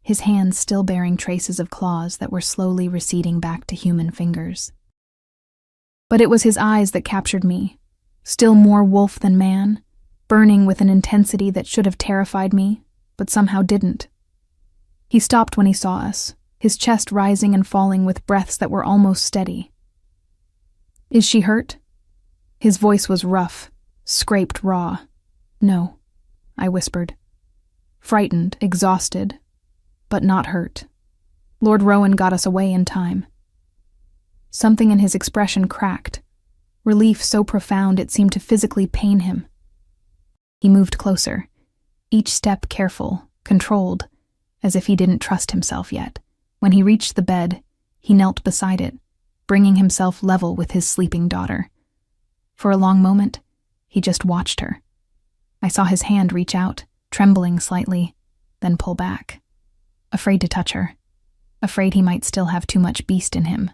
his hands still bearing traces of claws that were slowly receding back to human fingers. But it was his eyes that captured me, still more wolf than man, burning with an intensity that should have terrified me, but somehow didn't. He stopped when he saw us, his chest rising and falling with breaths that were almost steady. "Is she hurt?" His voice was rough, scraped raw. "No," I whispered. Frightened, exhausted, but not hurt. Lord Rowan got us away in time. Something in his expression cracked, relief so profound it seemed to physically pain him. He moved closer, each step careful, controlled, as if he didn't trust himself yet. When he reached the bed, he knelt beside it, bringing himself level with his sleeping daughter. For a long moment, he just watched her. I saw his hand reach out, trembling slightly, then pull back. Afraid to touch her. Afraid he might still have too much beast in him.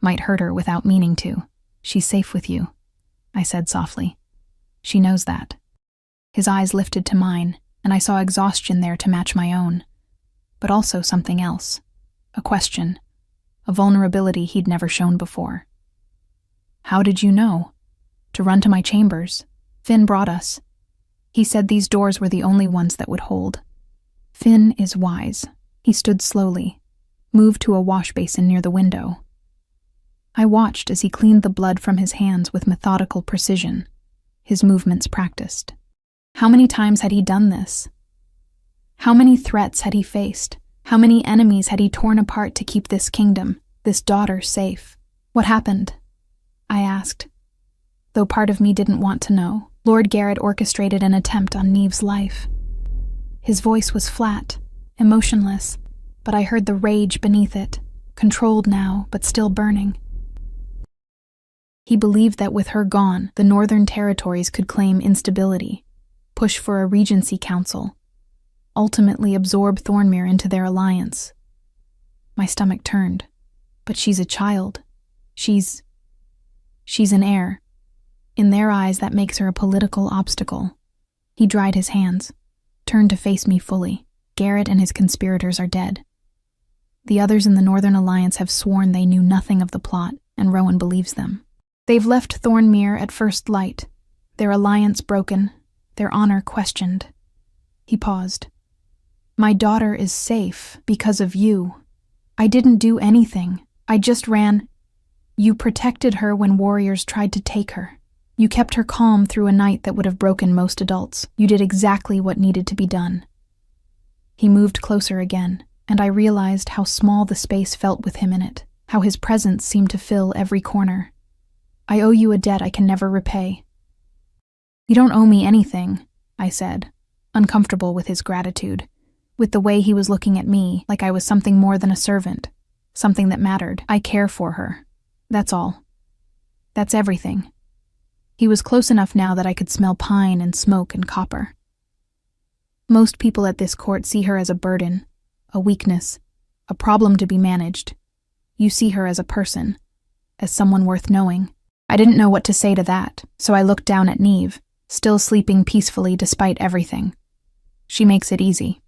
Might hurt her without meaning to. "She's safe with you," I said softly. "She knows that." His eyes lifted to mine, and I saw exhaustion there to match my own. But also something else. A question. A vulnerability he'd never shown before. "How did you know?" "To run to my chambers. Finn brought us. He said these doors were the only ones that would hold. Finn is wise." He stood slowly, moved to a wash basin near the window. I watched as he cleaned the blood from his hands with methodical precision, his movements practiced. How many times had he done this? How many threats had he faced? How many enemies had he torn apart to keep this kingdom, this daughter, safe? "What happened?" I asked, though part of me didn't want to know. Lord Garrett orchestrated an attempt on Neve's life. His voice was flat, emotionless, but I heard the rage beneath it, controlled now, but still burning. He believed that with her gone, the Northern Territories could claim instability, push for a regency council, ultimately absorb Thornmere into their alliance. My stomach turned. But she's a child. She's an heir. In their eyes, that makes her a political obstacle. He dried his hands, turned to face me fully. Garrett and his conspirators are dead. The others in the Northern Alliance have sworn they knew nothing of the plot, and Rowan believes them. They've left Thornmere at first light, their alliance broken, their honor questioned. He paused. "My daughter is safe because of you. I didn't do anything. I just ran. You protected her when warriors tried to take her. You kept her calm through a night that would have broken most adults. You did exactly what needed to be done." He moved closer again, and I realized how small the space felt with him in it, how his presence seemed to fill every corner. "I owe you a debt I can never repay." "You don't owe me anything," I said, uncomfortable with his gratitude, with the way he was looking at me like I was something more than a servant, something that mattered. "I care for her. That's all. That's everything." He was close enough now that I could smell pine and smoke and copper. "Most people at this court see her as a burden, a weakness, a problem to be managed. You see her as a person, as someone worth knowing." I didn't know what to say to that, so I looked down at Neve, still sleeping peacefully despite everything. She makes it easy.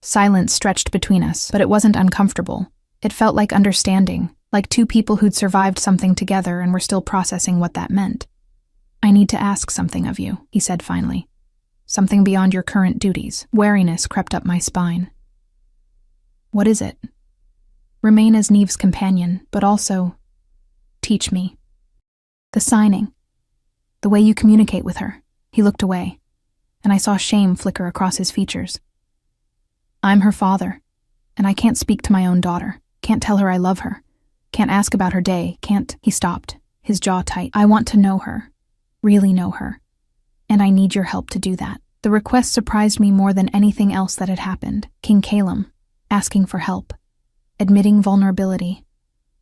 Silence stretched between us, but it wasn't uncomfortable. It felt like understanding, like two people who'd survived something together and were still processing what that meant. "I need to ask something of you," he said finally. "Something beyond your current duties." Wariness crept up my spine. "What is it?" "Remain as Neve's companion, but also teach me. The signing. The way you communicate with her." He looked away, and I saw shame flicker across his features. "I'm her father, and I can't speak to my own daughter. Can't tell her I love her. Can't ask about her day. Can't..." He stopped, his jaw tight. "I want to know her. Really know her. And I need your help to do that." The request surprised me more than anything else that had happened. King Calum, asking for help, admitting vulnerability,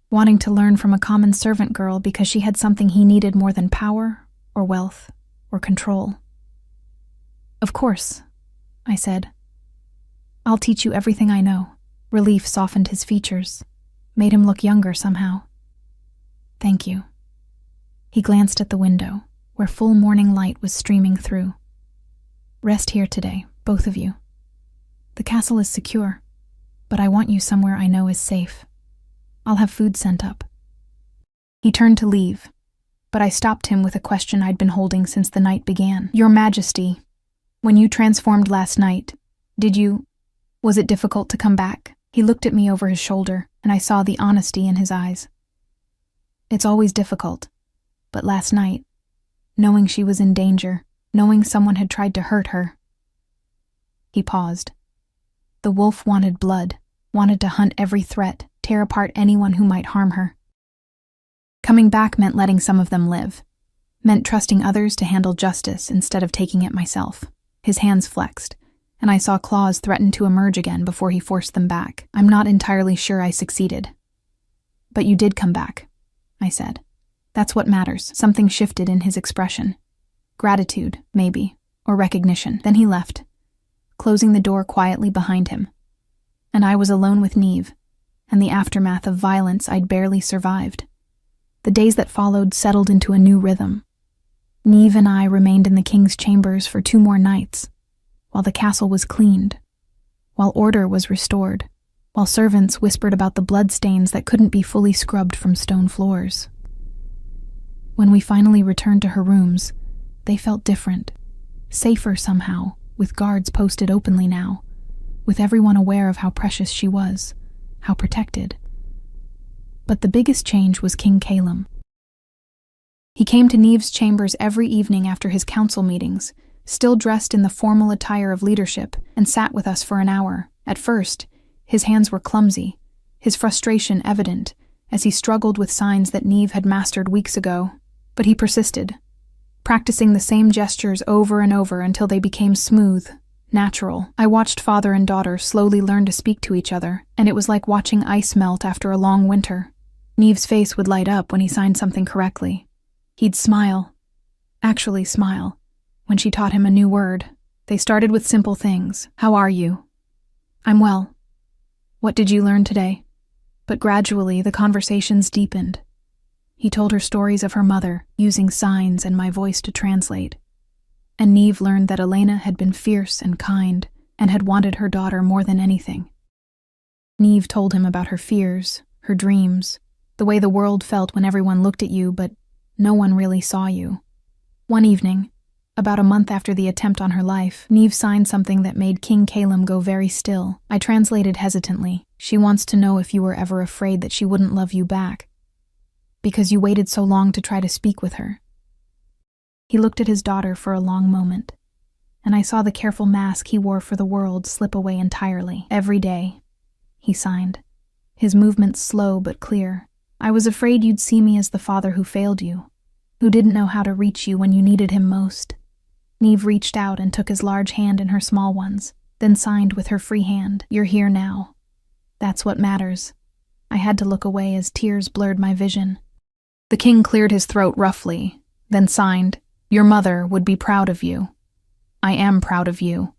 wanting to learn from a common servant girl because she had something he needed more than power, or wealth, or control. "Of course," I said. "I'll teach you everything I know." Relief softened his features, made him look younger somehow. "Thank you." He glanced at the window, where full morning light was streaming through. Rest here today, both of you. The castle is secure, but I want you somewhere I know is safe. I'll have food sent up." He turned to leave, but I stopped him with a question I'd been holding since the night began. "Your Majesty, when you transformed last night, was it difficult to come back?" He looked at me over his shoulder, and I saw the honesty in his eyes. "It's always difficult, but last night, knowing she was in danger, knowing someone had tried to hurt her." He paused. The wolf wanted blood, wanted to hunt every threat, tear apart anyone who might harm her. Coming back meant letting some of them live, meant trusting others to handle justice instead of taking it myself. His hands flexed, and I saw claws threaten to emerge again before he forced them back. "I'm not entirely sure I succeeded. But you did come back," I said. "That's what matters." Something shifted in his expression. Gratitude, maybe, or recognition. Then he left, closing the door quietly behind him. And I was alone with Neve, and the aftermath of violence I'd barely survived. The days that followed settled into a new rhythm. Neve and I remained in the king's chambers for 2 more nights, while the castle was cleaned, while order was restored, while servants whispered about the bloodstains that couldn't be fully scrubbed from stone floors. When we finally returned to her rooms, they felt different, safer somehow, with guards posted openly now, with everyone aware of how precious she was, how protected. But the biggest change was King Calum. He came to Neve's chambers every evening after his council meetings, still dressed in the formal attire of leadership, and sat with us for an hour. At first, his hands were clumsy, his frustration evident, as he struggled with signs that Neve had mastered weeks ago. But he persisted, practicing the same gestures over and over until they became smooth, natural. I watched father and daughter slowly learn to speak to each other, and it was like watching ice melt after a long winter. Neve's face would light up when he signed something correctly. He'd smile, actually smile, when she taught him a new word. They started with simple things. "How are you?" "I'm well." "What did you learn today?" But gradually the conversations deepened. He told her stories of her mother, using signs and my voice to translate. And Neve learned that Elena had been fierce and kind, and had wanted her daughter more than anything. Neve told him about her fears, her dreams, the way the world felt when everyone looked at you but no one really saw you. One evening, about a month after the attempt on her life, Neve signed something that made King Calum go very still. I translated hesitantly. "She wants to know if you were ever afraid that she wouldn't love you back, because you waited so long to try to speak with her." He looked at his daughter for a long moment, and I saw the careful mask he wore for the world slip away entirely. "Every day," he signed, his movements slow but clear. "I was afraid you'd see me as the father who failed you, who didn't know how to reach you when you needed him most." Neve reached out and took his large hand in her small ones, then signed with her free hand. "You're here now. That's what matters." I had to look away as tears blurred my vision. The king cleared his throat roughly, then signed, "Your mother would be proud of you. I am proud of you."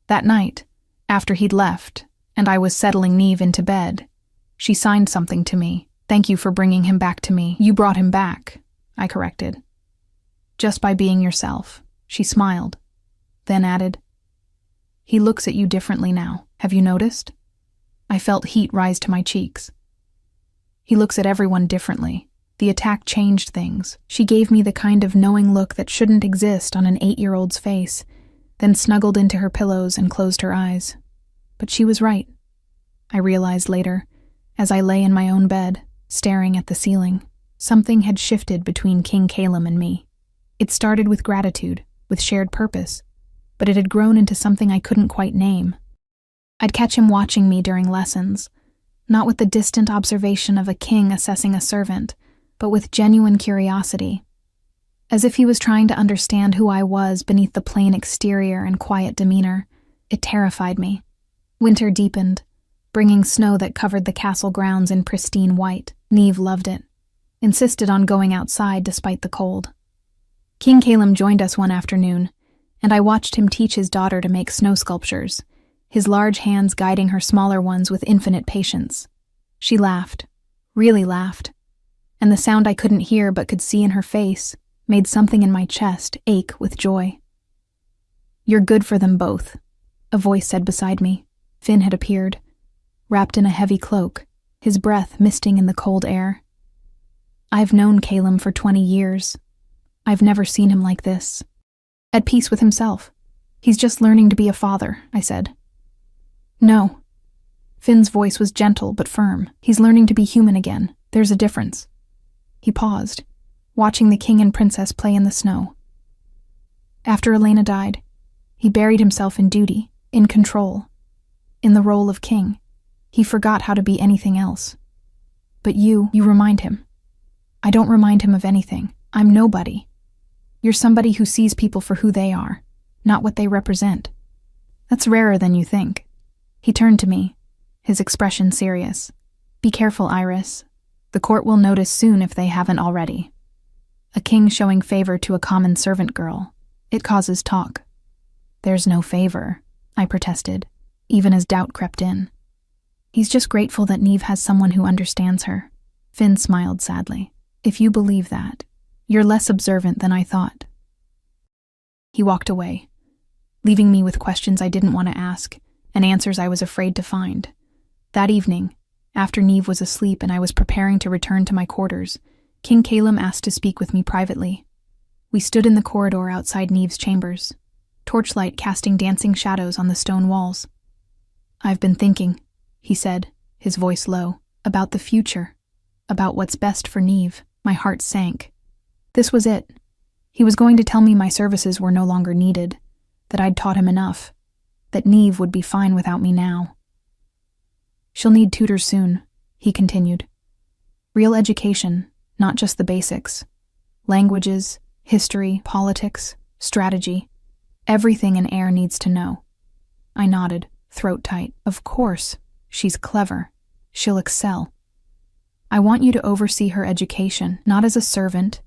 That night, after he'd left, and I was settling Neve into bed, she signed something to me. "Thank you for bringing him back to me." "You brought him back," I corrected. "Just by being yourself." She smiled, then added, "He looks at you differently now. Have you noticed?" I felt heat rise to my cheeks. "He looks at everyone differently. The attack changed things." She gave me the kind of knowing look that shouldn't exist on an 8-year-old's face, then snuggled into her pillows and closed her eyes. But she was right, I realized later, as I lay in my own bed, staring at the ceiling. Something had shifted between King Calum and me. It started with gratitude, with shared purpose, but it had grown into something I couldn't quite name. I'd catch him watching me during lessons, not with the distant observation of a king assessing a servant, but with genuine curiosity, as if he was trying to understand who I was beneath the plain exterior and quiet demeanor. It terrified me. Winter deepened, bringing snow that covered the castle grounds in pristine white. Neve loved it, insisted on going outside despite the cold. King Calum joined us one afternoon, and I watched him teach his daughter to make snow sculptures, his large hands guiding her smaller ones with infinite patience. She laughed, really laughed, and the sound I couldn't hear but could see in her face made something in my chest ache with joy. You're good for them both, a voice said beside me. Finn had appeared, wrapped in a heavy cloak, his breath misting in the cold air. I've known Calum for 20 years. I've never seen him like this. At peace with himself. He's just learning to be a father, I said. No. Finn's voice was gentle but firm. He's learning to be human again. There's a difference. He paused, watching the king and princess play in the snow. After Elena died, he buried himself in duty, in control, in the role of king. He forgot how to be anything else. But you remind him. I don't remind him of anything. I'm nobody. You're somebody who sees people for who they are, not what they represent. That's rarer than you think. He turned to me, his expression serious. Be careful, Iris. The court will notice soon if they haven't already. A king showing favor to a common servant girl. It causes talk. There's no favor, I protested, even as doubt crept in. He's just grateful that Neve has someone who understands her. Finn smiled sadly. If you believe that, you're less observant than I thought. He walked away, leaving me with questions I didn't want to ask and answers I was afraid to find. That evening, after Neve was asleep and I was preparing to return to my quarters, King Calum asked to speak with me privately. We stood in the corridor outside Neve's chambers, torchlight casting dancing shadows on the stone walls. I've been thinking, he said, his voice low, about the future, about what's best for Neve. My heart sank. This was it. He was going to tell me my services were no longer needed, that I'd taught him enough, that Neve would be fine without me now. She'll need tutors soon, he continued. Real education, not just the basics. Languages, history, politics, strategy. Everything an heir needs to know. I nodded, throat tight. Of course, she's clever. She'll excel. I want you to oversee her education, not as a servant,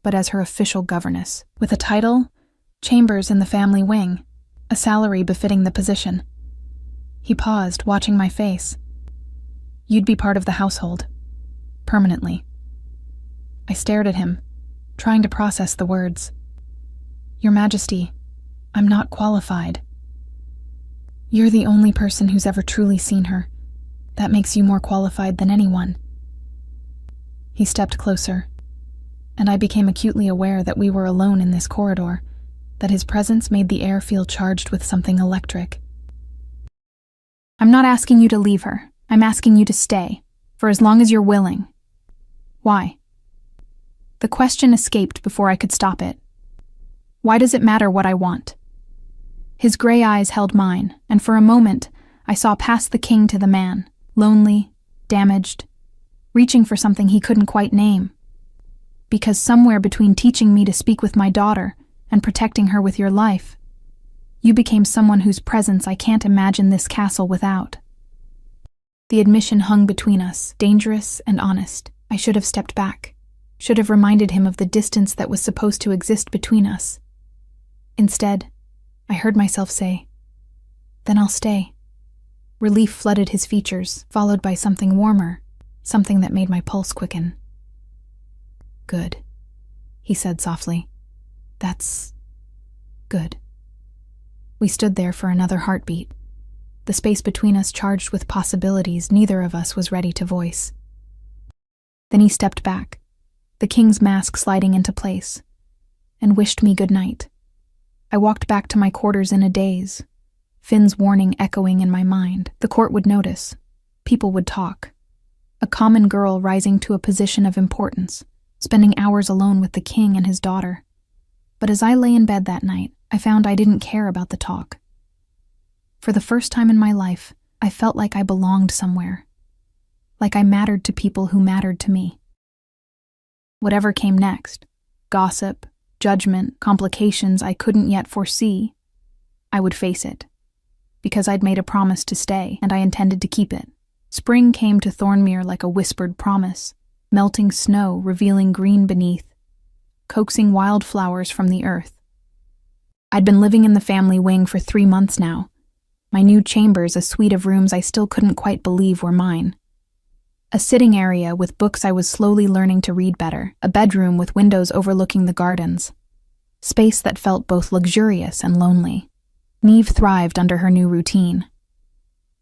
but as her official governess, with a title, chambers in the family wing, a salary befitting the position. He paused, watching my face. You'd be part of the household, permanently. I stared at him, trying to process the words. Your Majesty, I'm not qualified. You're the only person who's ever truly seen her. That makes you more qualified than anyone. He stepped closer, and I became acutely aware that we were alone in this corridor, that his presence made the air feel charged with something electric. I'm not asking you to leave her. I'm asking you to stay, for as long as you're willing. Why? The question escaped before I could stop it. Why does it matter what I want? His gray eyes held mine, and for a moment, I saw past the king to the man, lonely, damaged, reaching for something he couldn't quite name. Because somewhere between teaching me to speak with my daughter and protecting her with your life, you became someone whose presence I can't imagine this castle without. The admission hung between us, dangerous and honest. I should have stepped back, should have reminded him of the distance that was supposed to exist between us. Instead, I heard myself say, "Then I'll stay." Relief flooded his features, followed by something warmer, something that made my pulse quicken. Good, he said softly. That's good. We stood there for another heartbeat, the space between us charged with possibilities neither of us was ready to voice. Then he stepped back, the king's mask sliding into place, and wished me good night. I walked back to my quarters in a daze, Finn's warning echoing in my mind. The court would notice. People would talk. A common girl rising to a position of importance, spending hours alone with the king and his daughter. But as I lay in bed that night, I found I didn't care about the talk. For the first time in my life, I felt like I belonged somewhere, like I mattered to people who mattered to me. Whatever came next, gossip, judgment, complications I couldn't yet foresee, I would face it, because I'd made a promise to stay, and I intended to keep it. Spring came to Thornmere like a whispered promise, melting snow revealing green beneath, coaxing wildflowers from the earth. I'd been living in the family wing for 3 months now, my new chambers a suite of rooms I still couldn't quite believe were mine. A sitting area with books I was slowly learning to read better, a bedroom with windows overlooking the gardens. Space that felt both luxurious and lonely. Neve thrived under her new routine.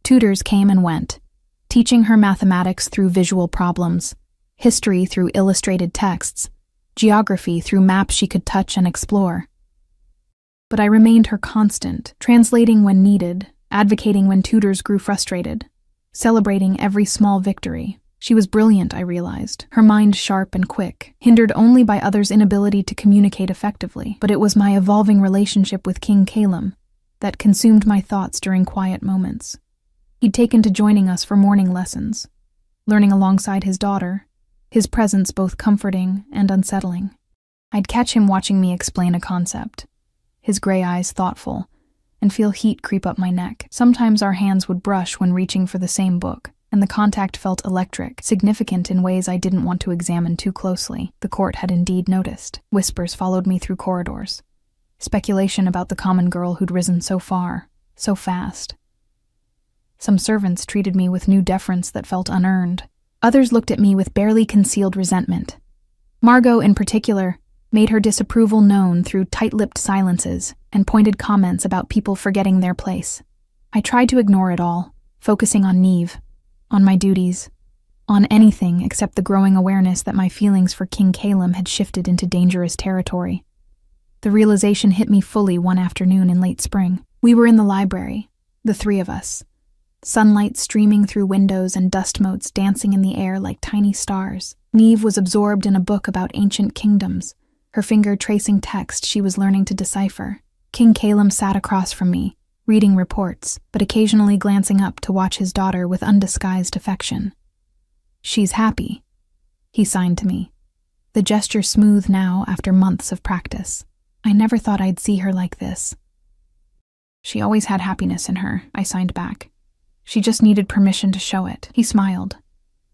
Tutors came and went, teaching her mathematics through visual problems, history through illustrated texts, geography through maps she could touch and explore. But I remained her constant, translating when needed, advocating when tutors grew frustrated, celebrating every small victory. She was brilliant, I realized, her mind sharp and quick, hindered only by others' inability to communicate effectively. But it was my evolving relationship with King Calum that consumed my thoughts during quiet moments. He'd taken to joining us for morning lessons, learning alongside his daughter, his presence both comforting and unsettling. I'd catch him watching me explain a concept, his gray eyes thoughtful, and feel heat creep up my neck. Sometimes our hands would brush when reaching for the same book, and the contact felt electric, significant in ways I didn't want to examine too closely. The court had indeed noticed. Whispers followed me through corridors. Speculation about the common girl who'd risen so far, so fast. Some servants treated me with new deference that felt unearned. Others looked at me with barely concealed resentment. Margot, in particular, made her disapproval known through tight-lipped silences and pointed comments about people forgetting their place. I tried to ignore it all, focusing on Neve, on my duties, on anything except the growing awareness that my feelings for King Calum had shifted into dangerous territory. The realization hit me fully one afternoon in late spring. We were in the library, the three of us, sunlight streaming through windows and dust motes dancing in the air like tiny stars. Neve was absorbed in a book about ancient kingdoms, her finger tracing text she was learning to decipher. King Calum sat across from me, reading reports, but occasionally glancing up to watch his daughter with undisguised affection. "She's happy," he signed to me, the gesture smooth now after months of practice. I never thought I'd see her like this. "She always had happiness in her," I signed back. "She just needed permission to show it." He smiled,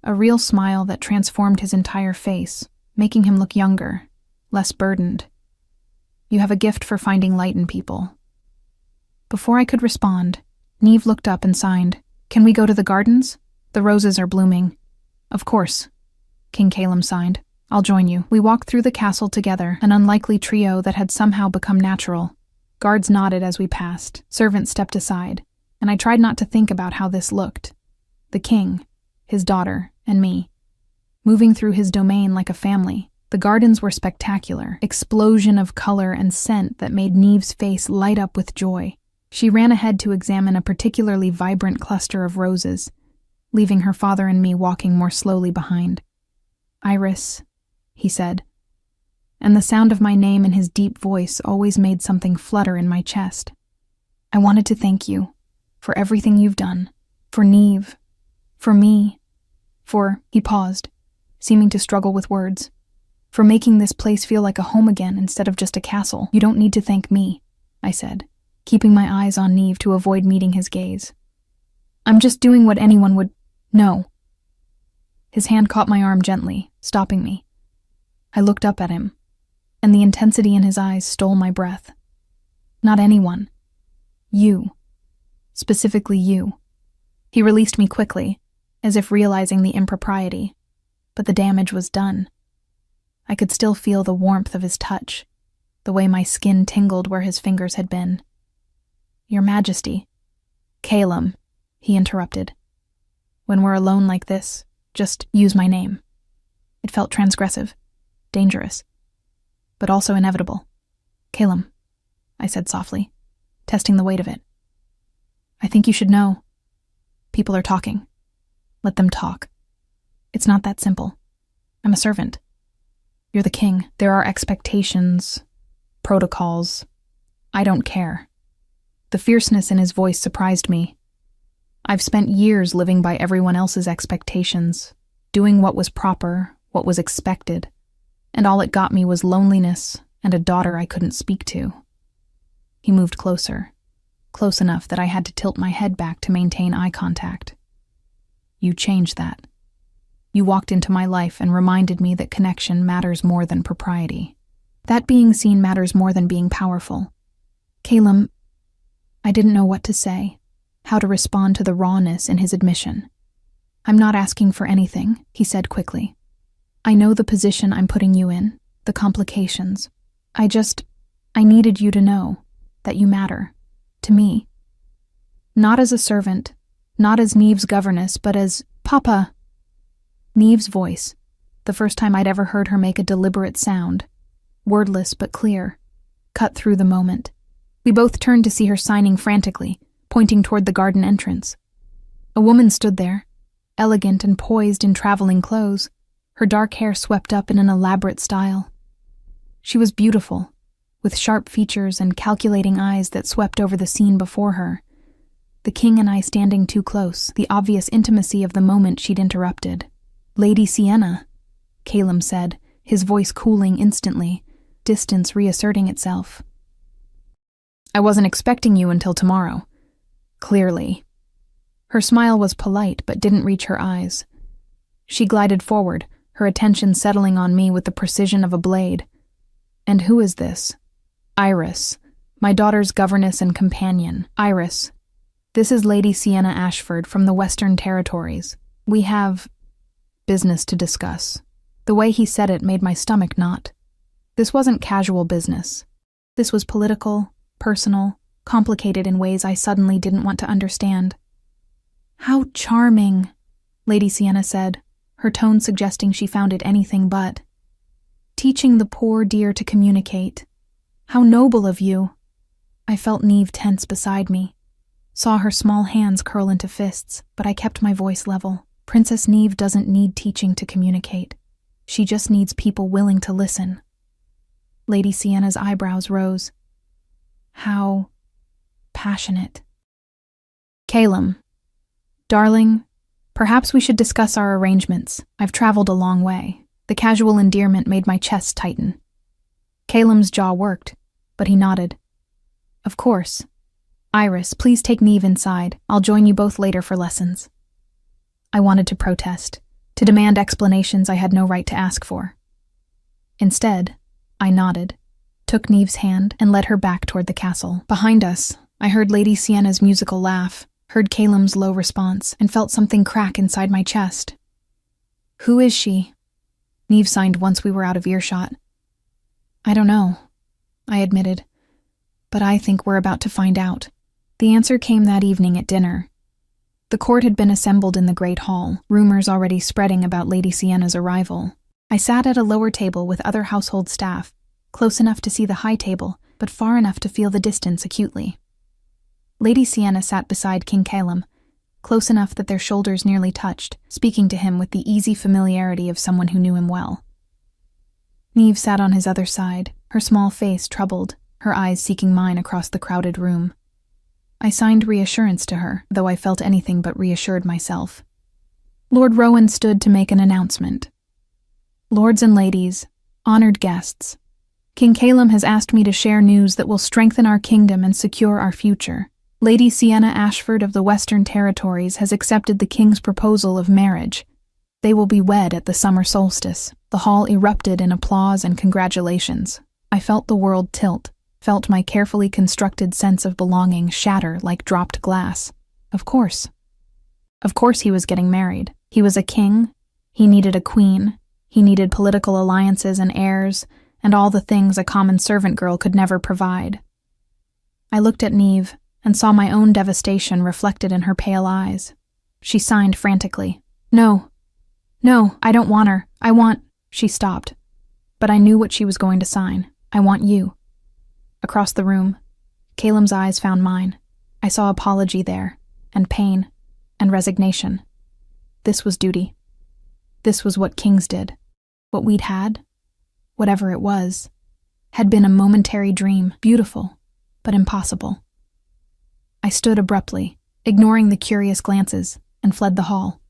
a real smile that transformed his entire face, making him look younger, less burdened. "You have a gift for finding light in people." Before I could respond, Neve looked up and signed, "Can we go to the gardens? The roses are blooming." "Of course," King Calum signed. "I'll join you." We walked through the castle together, an unlikely trio that had somehow become natural. Guards nodded as we passed, servants stepped aside, and I tried not to think about how this looked. The king, his daughter, and me, moving through his domain like a family. The gardens were spectacular, explosion of color and scent that made Neve's face light up with joy. She ran ahead to examine a particularly vibrant cluster of roses, leaving her father and me walking more slowly behind. "Iris," he said, and the sound of my name in his deep voice always made something flutter in my chest. "I wanted to thank you for everything you've done, for Neve, for me, for," he paused, seeming to struggle with words, "for making this place feel like a home again instead of just a castle." "You don't need to thank me," I said, keeping my eyes on Neve to avoid meeting his gaze. "I'm just doing what anyone would know." His hand caught my arm gently, stopping me. I looked up at him, and the intensity in his eyes stole my breath. "Not anyone. You. Specifically you." He released me quickly, as if realizing the impropriety, but the damage was done. I could still feel the warmth of his touch, the way my skin tingled where his fingers had been. "Your Majesty." "Calum," he interrupted. "When we're alone like this, just use my name." It felt transgressive, dangerous, but also inevitable. "Calum," I said softly, testing the weight of it. "I think you should know. People are talking. Let them talk. It's not that simple. I'm a servant. You're the king. There are expectations, protocols. I don't care." The fierceness in his voice surprised me. I've spent years living by everyone else's expectations, doing what was proper, what was expected, and all it got me was loneliness and a daughter I couldn't speak to. He moved closer, close enough that I had to tilt my head back to maintain eye contact. "You changed that. You walked into my life and reminded me that connection matters more than propriety. That being seen matters more than being powerful." "Calum," I didn't know what to say, how to respond to the rawness in his admission. "I'm not asking for anything," he said quickly. "I know the position I'm putting you in, the complications. I needed you to know that you matter. to me. Not as a servant, not as Neve's governess, but as Papa. Neve's voice, the first time I'd ever heard her make a deliberate sound, wordless but clear, cut through the moment. We both turned to see her signing frantically, pointing toward the garden entrance. A woman stood there, elegant and poised in traveling clothes, her dark hair swept up in an elaborate style. She was beautiful, with sharp features and calculating eyes that swept over the scene before her. The king and I standing too close, the obvious intimacy of the moment she'd interrupted. "Lady Sienna," Calum said, his voice cooling instantly, distance reasserting itself. "I wasn't expecting you until tomorrow. Clearly." Her smile was polite but didn't reach her eyes. She glided forward, her attention settling on me with the precision of a blade. "And who is this?" "Iris, my daughter's governess and companion. Iris, this is Lady Sienna Ashford from the Western Territories. We have business to discuss." The way he said it made my stomach knot. This wasn't casual business. This was political, personal, complicated in ways I suddenly didn't want to understand. "How charming," Lady Sienna said, her tone suggesting she found it anything but. "Teaching the poor dear to communicate. How noble of you." I felt Neve tense beside me, saw her small hands curl into fists, but I kept my voice level. Princess Neve doesn't need teaching to communicate. She just needs people willing to listen. Lady Sienna's eyebrows rose. How passionate. "Calum, darling, perhaps we should discuss our arrangements. I've traveled a long way." The casual endearment made my chest tighten. Calum's jaw worked, but he nodded. "Of course. Iris, please take Neve inside. I'll join you both later for lessons." I wanted to protest, to demand explanations I had no right to ask for. Instead, I nodded, took Neve's hand, and led her back toward the castle. Behind us, I heard Lady Sienna's musical laugh, heard Calum's low response, and felt something crack inside my chest. "Who is she?" Neve signed once we were out of earshot. "I don't know," I admitted, "but I think we're about to find out." The answer came that evening at dinner. The court had been assembled in the Great Hall, rumors already spreading about Lady Sienna's arrival. I sat at a lower table with other household staff, close enough to see the high table, but far enough to feel the distance acutely. Lady Sienna sat beside King Calum, close enough that their shoulders nearly touched, speaking to him with the easy familiarity of someone who knew him well. Neve sat on his other side, her small face troubled, her eyes seeking mine across the crowded room. I signed reassurance to her, though I felt anything but reassured myself. Lord Rowan stood to make an announcement. "Lords and ladies, honored guests, King Calum has asked me to share news that will strengthen our kingdom and secure our future. Lady Sienna Ashford of the Western Territories has accepted the king's proposal of marriage. They will be wed at the summer solstice." The hall erupted in applause and congratulations. I felt the world tilt, felt my carefully constructed sense of belonging shatter like dropped glass. Of course. Of course he was getting married. He was a king. He needed a queen. He needed political alliances and heirs, and all the things a common servant girl could never provide. I looked at Neve and saw my own devastation reflected in her pale eyes. She signed frantically. No, I don't want her. I want—" She stopped. But I knew what she was going to sign. "I want you." Across the room, Calum's eyes found mine. I saw apology there, and pain, and resignation. This was duty. This was what kings did. What we'd had, whatever it was, had been a momentary dream, beautiful, but impossible. I stood abruptly, ignoring the curious glances, and fled the hall.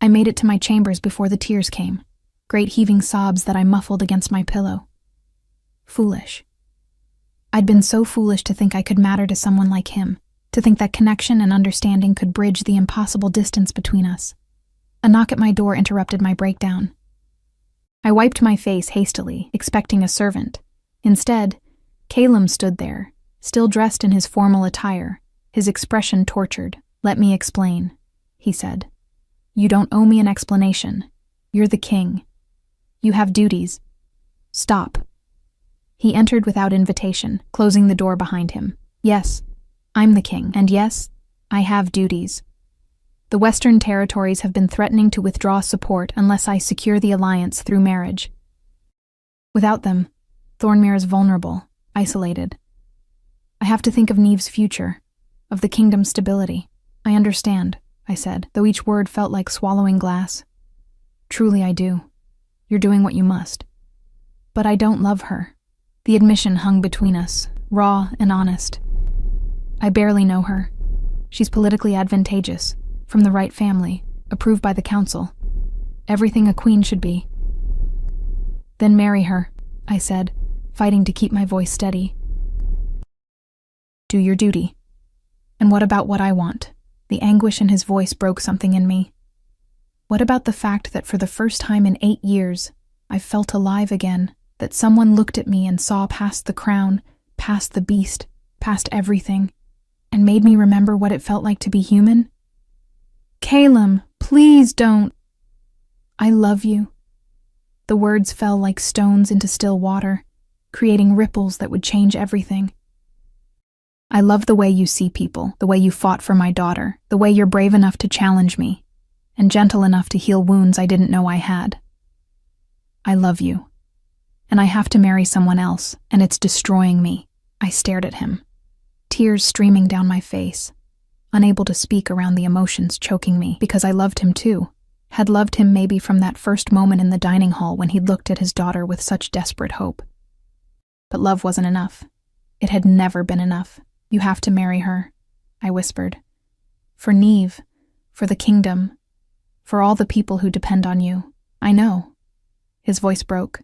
I made it to my chambers before the tears came, great heaving sobs that I muffled against my pillow. Foolish. I'd been so foolish to think I could matter to someone like him, to think that connection and understanding could bridge the impossible distance between us. A knock at my door interrupted my breakdown. I wiped my face hastily, expecting a servant. Instead, Calum stood there, still dressed in his formal attire, his expression tortured. "Let me explain," he said. "You don't owe me an explanation. You're the king. You have duties. Stop." He entered without invitation, closing the door behind him. "Yes, I'm the king, and yes, I have duties. The Western territories have been threatening to withdraw support unless I secure the alliance through marriage. Without them, Thornmere is vulnerable, isolated. I have to think of Neve's future, of the kingdom's stability. I understand, I said, though each word felt like swallowing glass. Truly I do. You're doing what you must. But I don't love her. The admission hung between us, raw and honest. I barely know her. She's politically advantageous, from the right family, approved by the council. Everything a queen should be. Then marry her, I said, fighting to keep my voice steady. Do your duty. And what about what I want? The anguish in his voice broke something in me. What about the fact that for the first time in 8 years, I felt alive again, that someone looked at me and saw past the crown, past the beast, past everything, and made me remember what it felt like to be human? Calum, please don't. I love you. The words fell like stones into still water, creating ripples that would change everything. I love the way you see people, the way you fought for my daughter, the way you're brave enough to challenge me, and gentle enough to heal wounds I didn't know I had. I love you. And I have to marry someone else, and it's destroying me. I stared at him, tears streaming down my face, unable to speak around the emotions choking me, because I loved him too, had loved him maybe from that first moment in the dining hall when he'd looked at his daughter with such desperate hope. But love wasn't enough. It had never been enough. You have to marry her, I whispered. For Neve, for the kingdom, for all the people who depend on you. I know. His voice broke.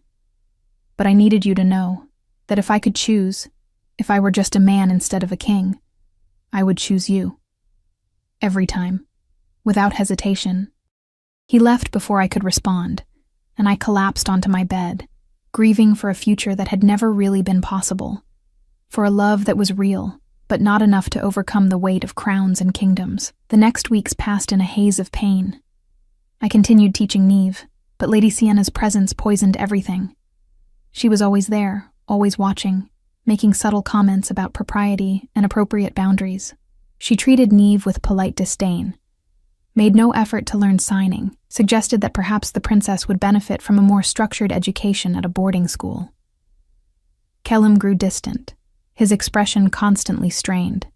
But I needed you to know that if I could choose, if I were just a man instead of a king, I would choose you. Every time, without hesitation. He left before I could respond, and I collapsed onto my bed, grieving for a future that had never really been possible, for a love that was real, but not enough to overcome the weight of crowns and kingdoms. The next weeks passed in a haze of pain. I continued teaching Neve, but Lady Sienna's presence poisoned everything. She was always there, always watching, making subtle comments about propriety and appropriate boundaries. She treated Neve with polite disdain, made no effort to learn signing, suggested that perhaps the princess would benefit from a more structured education at a boarding school. Kellum grew distant, his expression constantly strained.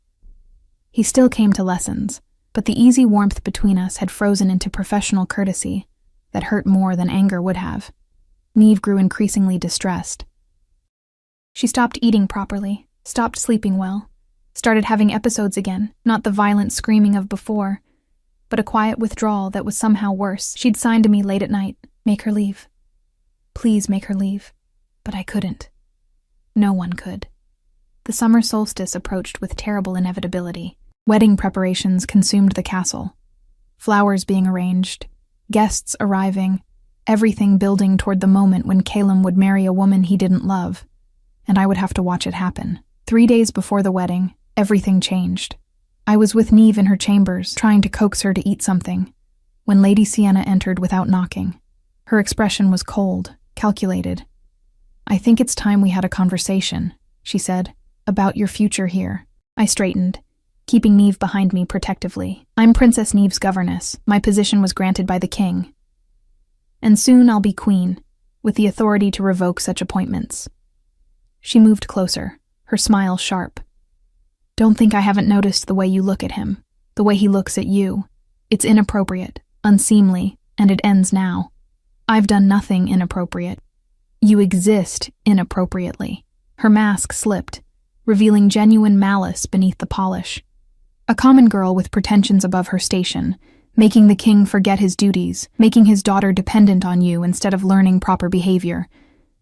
He still came to lessons, but the easy warmth between us had frozen into professional courtesy that hurt more than anger would have. Neve grew increasingly distressed. She stopped eating properly, stopped sleeping well, started having episodes again, not the violent screaming of before, but a quiet withdrawal that was somehow worse. She'd sign to me late at night, make her leave. Please make her leave. But I couldn't. No one could. The summer solstice approached with terrible inevitability. Wedding preparations consumed the castle. Flowers being arranged, guests arriving, everything building toward the moment when Calum would marry a woman he didn't love, and I would have to watch it happen. 3 days before the wedding, everything changed. I was with Neve in her chambers, trying to coax her to eat something, when Lady Sienna entered without knocking. Her expression was cold, calculated. "I think it's time we had a conversation," she said, "about your future here." I straightened, keeping Neve behind me protectively. "I'm Princess Neve's governess. My position was granted by the king. And soon I'll be queen, with the authority to revoke such appointments." She moved closer, her smile sharp. "Don't think I haven't noticed the way you look at him, the way he looks at you. It's inappropriate, unseemly, and it ends now. I've done nothing inappropriate. You exist inappropriately." Her mask slipped, revealing genuine malice beneath the polish. A common girl with pretensions above her station, making the king forget his duties, making his daughter dependent on you instead of learning proper behavior.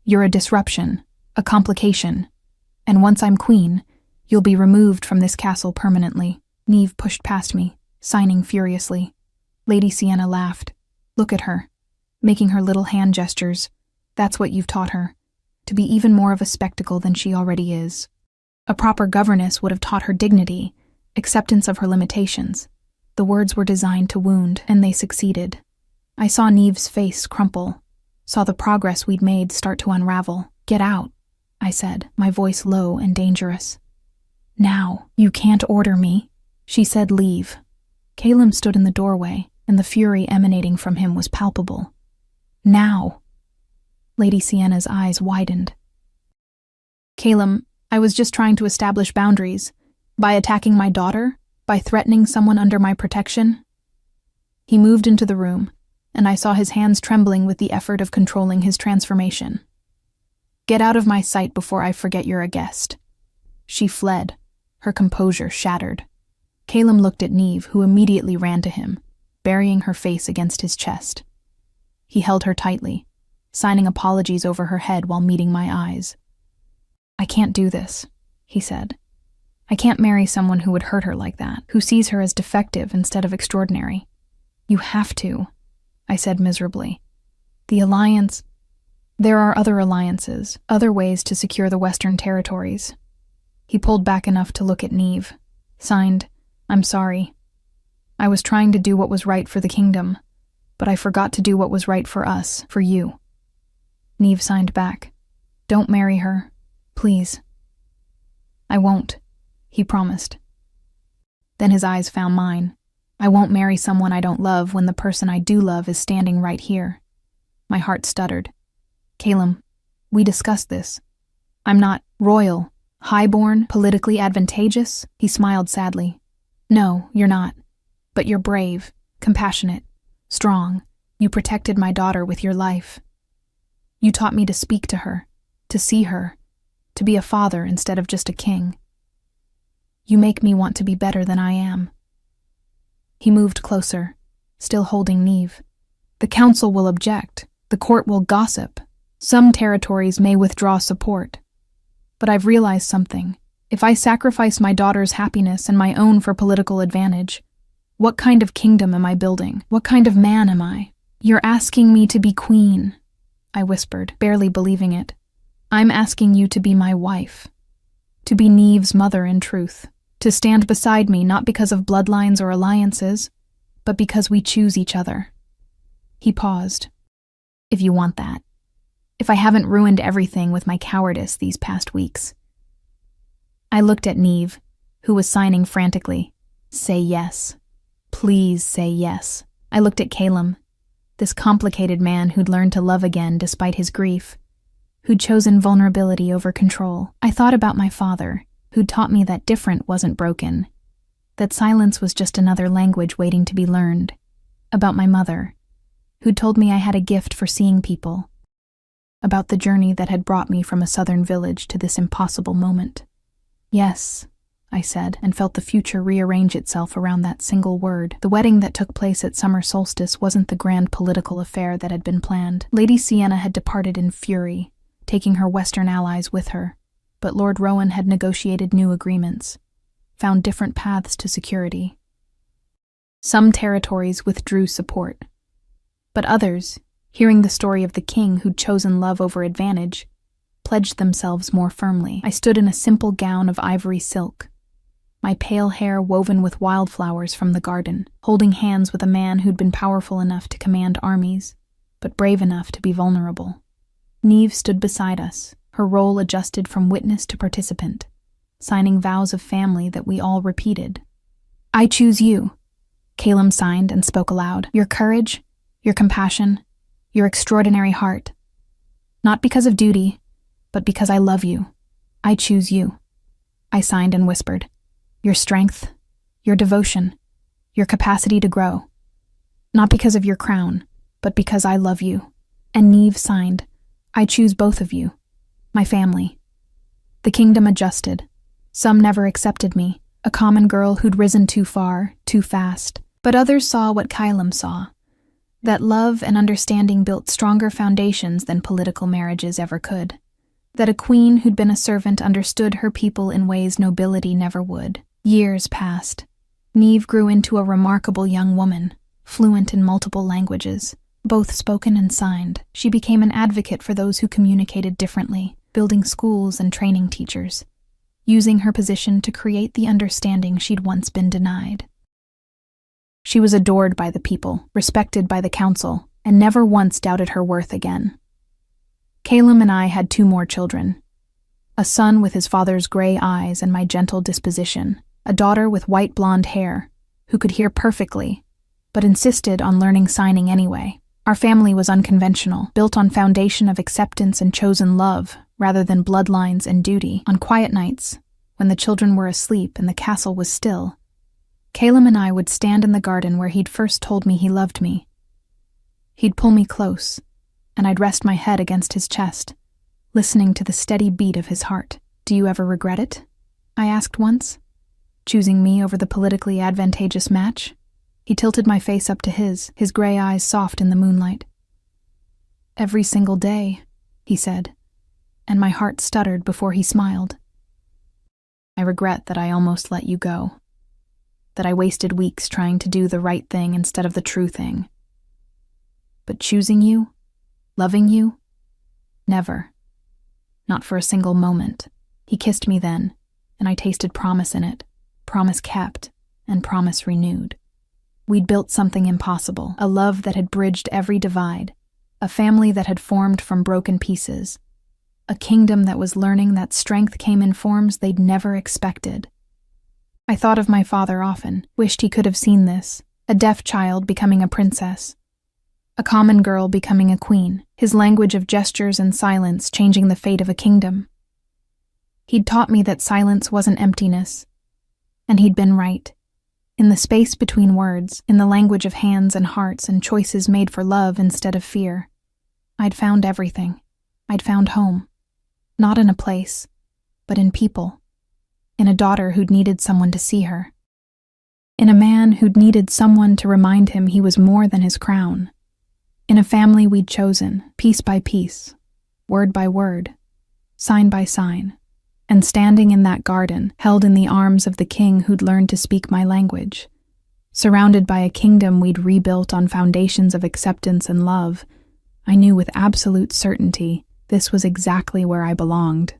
You're a disruption, a complication. And once I'm queen, you'll be removed from this castle permanently. Neve pushed past me, signing furiously. Lady Sienna laughed. "Look at her, making her little hand gestures. That's what you've taught her, to be even more of a spectacle than she already is. A proper governess would have taught her dignity, acceptance of her limitations." The words were designed to wound, and they succeeded. I saw Neve's face crumple, saw the progress we'd made start to unravel. "Get out," I said, my voice low and dangerous. Now, you can't order me. She said leave. Calum stood in the doorway, and the fury emanating from him was palpable. Now. Lady Sienna's eyes widened. Calum, I was just trying to establish boundaries. By attacking my daughter? By threatening someone under my protection? He moved into the room, and I saw his hands trembling with the effort of controlling his transformation. Get out of my sight before I forget you're a guest. She fled, her composure shattered. Calum looked at Neve, who immediately ran to him, burying her face against his chest. He held her tightly, signing apologies over her head while meeting my eyes. I can't do this, he said. I can't marry someone who would hurt her like that, who sees her as defective instead of extraordinary. You have to, I said miserably. The alliance... There are other alliances, other ways to secure the Western territories. He pulled back enough to look at Neve. Signed, I'm sorry. I was trying to do what was right for the kingdom, but I forgot to do what was right for us, for you. Neve signed back. Don't marry her, please. I won't, he promised. Then his eyes found mine. I won't marry someone I don't love when the person I do love is standing right here. My heart stuttered. Calum, we discussed this. I'm not royal, highborn, politically advantageous, he smiled sadly. No, you're not. But you're brave, compassionate, strong. You protected my daughter with your life. You taught me to speak to her, to see her, to be a father instead of just a king. You make me want to be better than I am. He moved closer, still holding Neve. The council will object. The court will gossip. Some territories may withdraw support. But I've realized something. If I sacrifice my daughter's happiness and my own for political advantage, what kind of kingdom am I building? What kind of man am I? You're asking me to be queen, I whispered, barely believing it. I'm asking you to be my wife. To be Neve's mother in truth. To stand beside me not because of bloodlines or alliances, but because we choose each other. He paused. If you want that. If I haven't ruined everything with my cowardice these past weeks. I looked at Neve, who was signing frantically. Say yes. Please say yes. I looked at Calum, this complicated man who'd learned to love again despite his grief, who'd chosen vulnerability over control. I thought about my father, who'd taught me that different wasn't broken, that silence was just another language waiting to be learned. About my mother, who'd told me I had a gift for seeing people. About the journey that had brought me from a southern village to this impossible moment. Yes, I said, and felt the future rearrange itself around that single word. The wedding that took place at summer solstice wasn't the grand political affair that had been planned. Lady Sienna had departed in fury, taking her Western allies with her, but Lord Rowan had negotiated new agreements, found different paths to security. Some territories withdrew support, but others, hearing the story of the king who'd chosen love over advantage, pledged themselves more firmly. I stood in a simple gown of ivory silk, my pale hair woven with wildflowers from the garden, holding hands with a man who'd been powerful enough to command armies, but brave enough to be vulnerable. Neve stood beside us, her role adjusted from witness to participant, signing vows of family that we all repeated. I choose you, Calum signed and spoke aloud. Your courage, your compassion, your extraordinary heart. Not because of duty, but because I love you. I choose you. I signed and whispered. Your strength, your devotion, your capacity to grow. Not because of your crown, but because I love you. And Neve signed. I choose both of you. My family. The kingdom adjusted. Some never accepted me, a common girl who'd risen too far, too fast. But others saw what Calum saw. That love and understanding built stronger foundations than political marriages ever could. That a queen who'd been a servant understood her people in ways nobility never would. Years passed. Neve grew into a remarkable young woman, fluent in multiple languages, both spoken and signed. She became an advocate for those who communicated differently, building schools and training teachers, using her position to create the understanding she'd once been denied. She was adored by the people, respected by the council, and never once doubted her worth again. Calum and I had 2 more children. A son with his father's gray eyes and my gentle disposition. A daughter with white blonde hair, who could hear perfectly, but insisted on learning signing anyway. Our family was unconventional, built on foundation of acceptance and chosen love, rather than bloodlines and duty. On quiet nights, when the children were asleep and the castle was still, Caleb and I would stand in the garden where he'd first told me he loved me. He'd pull me close, and I'd rest my head against his chest, listening to the steady beat of his heart. "Do you ever regret it?" I asked once, choosing me over the politically advantageous match. He tilted my face up to his gray eyes soft in the moonlight. "Every single day," he said, and my heart stuttered before he smiled. "I regret that I almost let you go, that I wasted weeks trying to do the right thing instead of the true thing. But choosing you, loving you, never. Not for a single moment." He kissed me then, and I tasted promise in it, promise kept, and promise renewed. We'd built something impossible, a love that had bridged every divide, a family that had formed from broken pieces, a kingdom that was learning that strength came in forms they'd never expected. I thought of my father often, wished he could have seen this, a deaf child becoming a princess, a common girl becoming a queen, his language of gestures and silence changing the fate of a kingdom. He'd taught me that silence wasn't emptiness, and he'd been right. In the space between words, in the language of hands and hearts and choices made for love instead of fear, I'd found everything. I'd found home. Not in a place, but in people. In a daughter who'd needed someone to see her. In a man who'd needed someone to remind him he was more than his crown. In a family we'd chosen, piece by piece, word by word, sign by sign, and standing in that garden, held in the arms of the king who'd learned to speak my language, surrounded by a kingdom we'd rebuilt on foundations of acceptance and love, I knew with absolute certainty this was exactly where I belonged.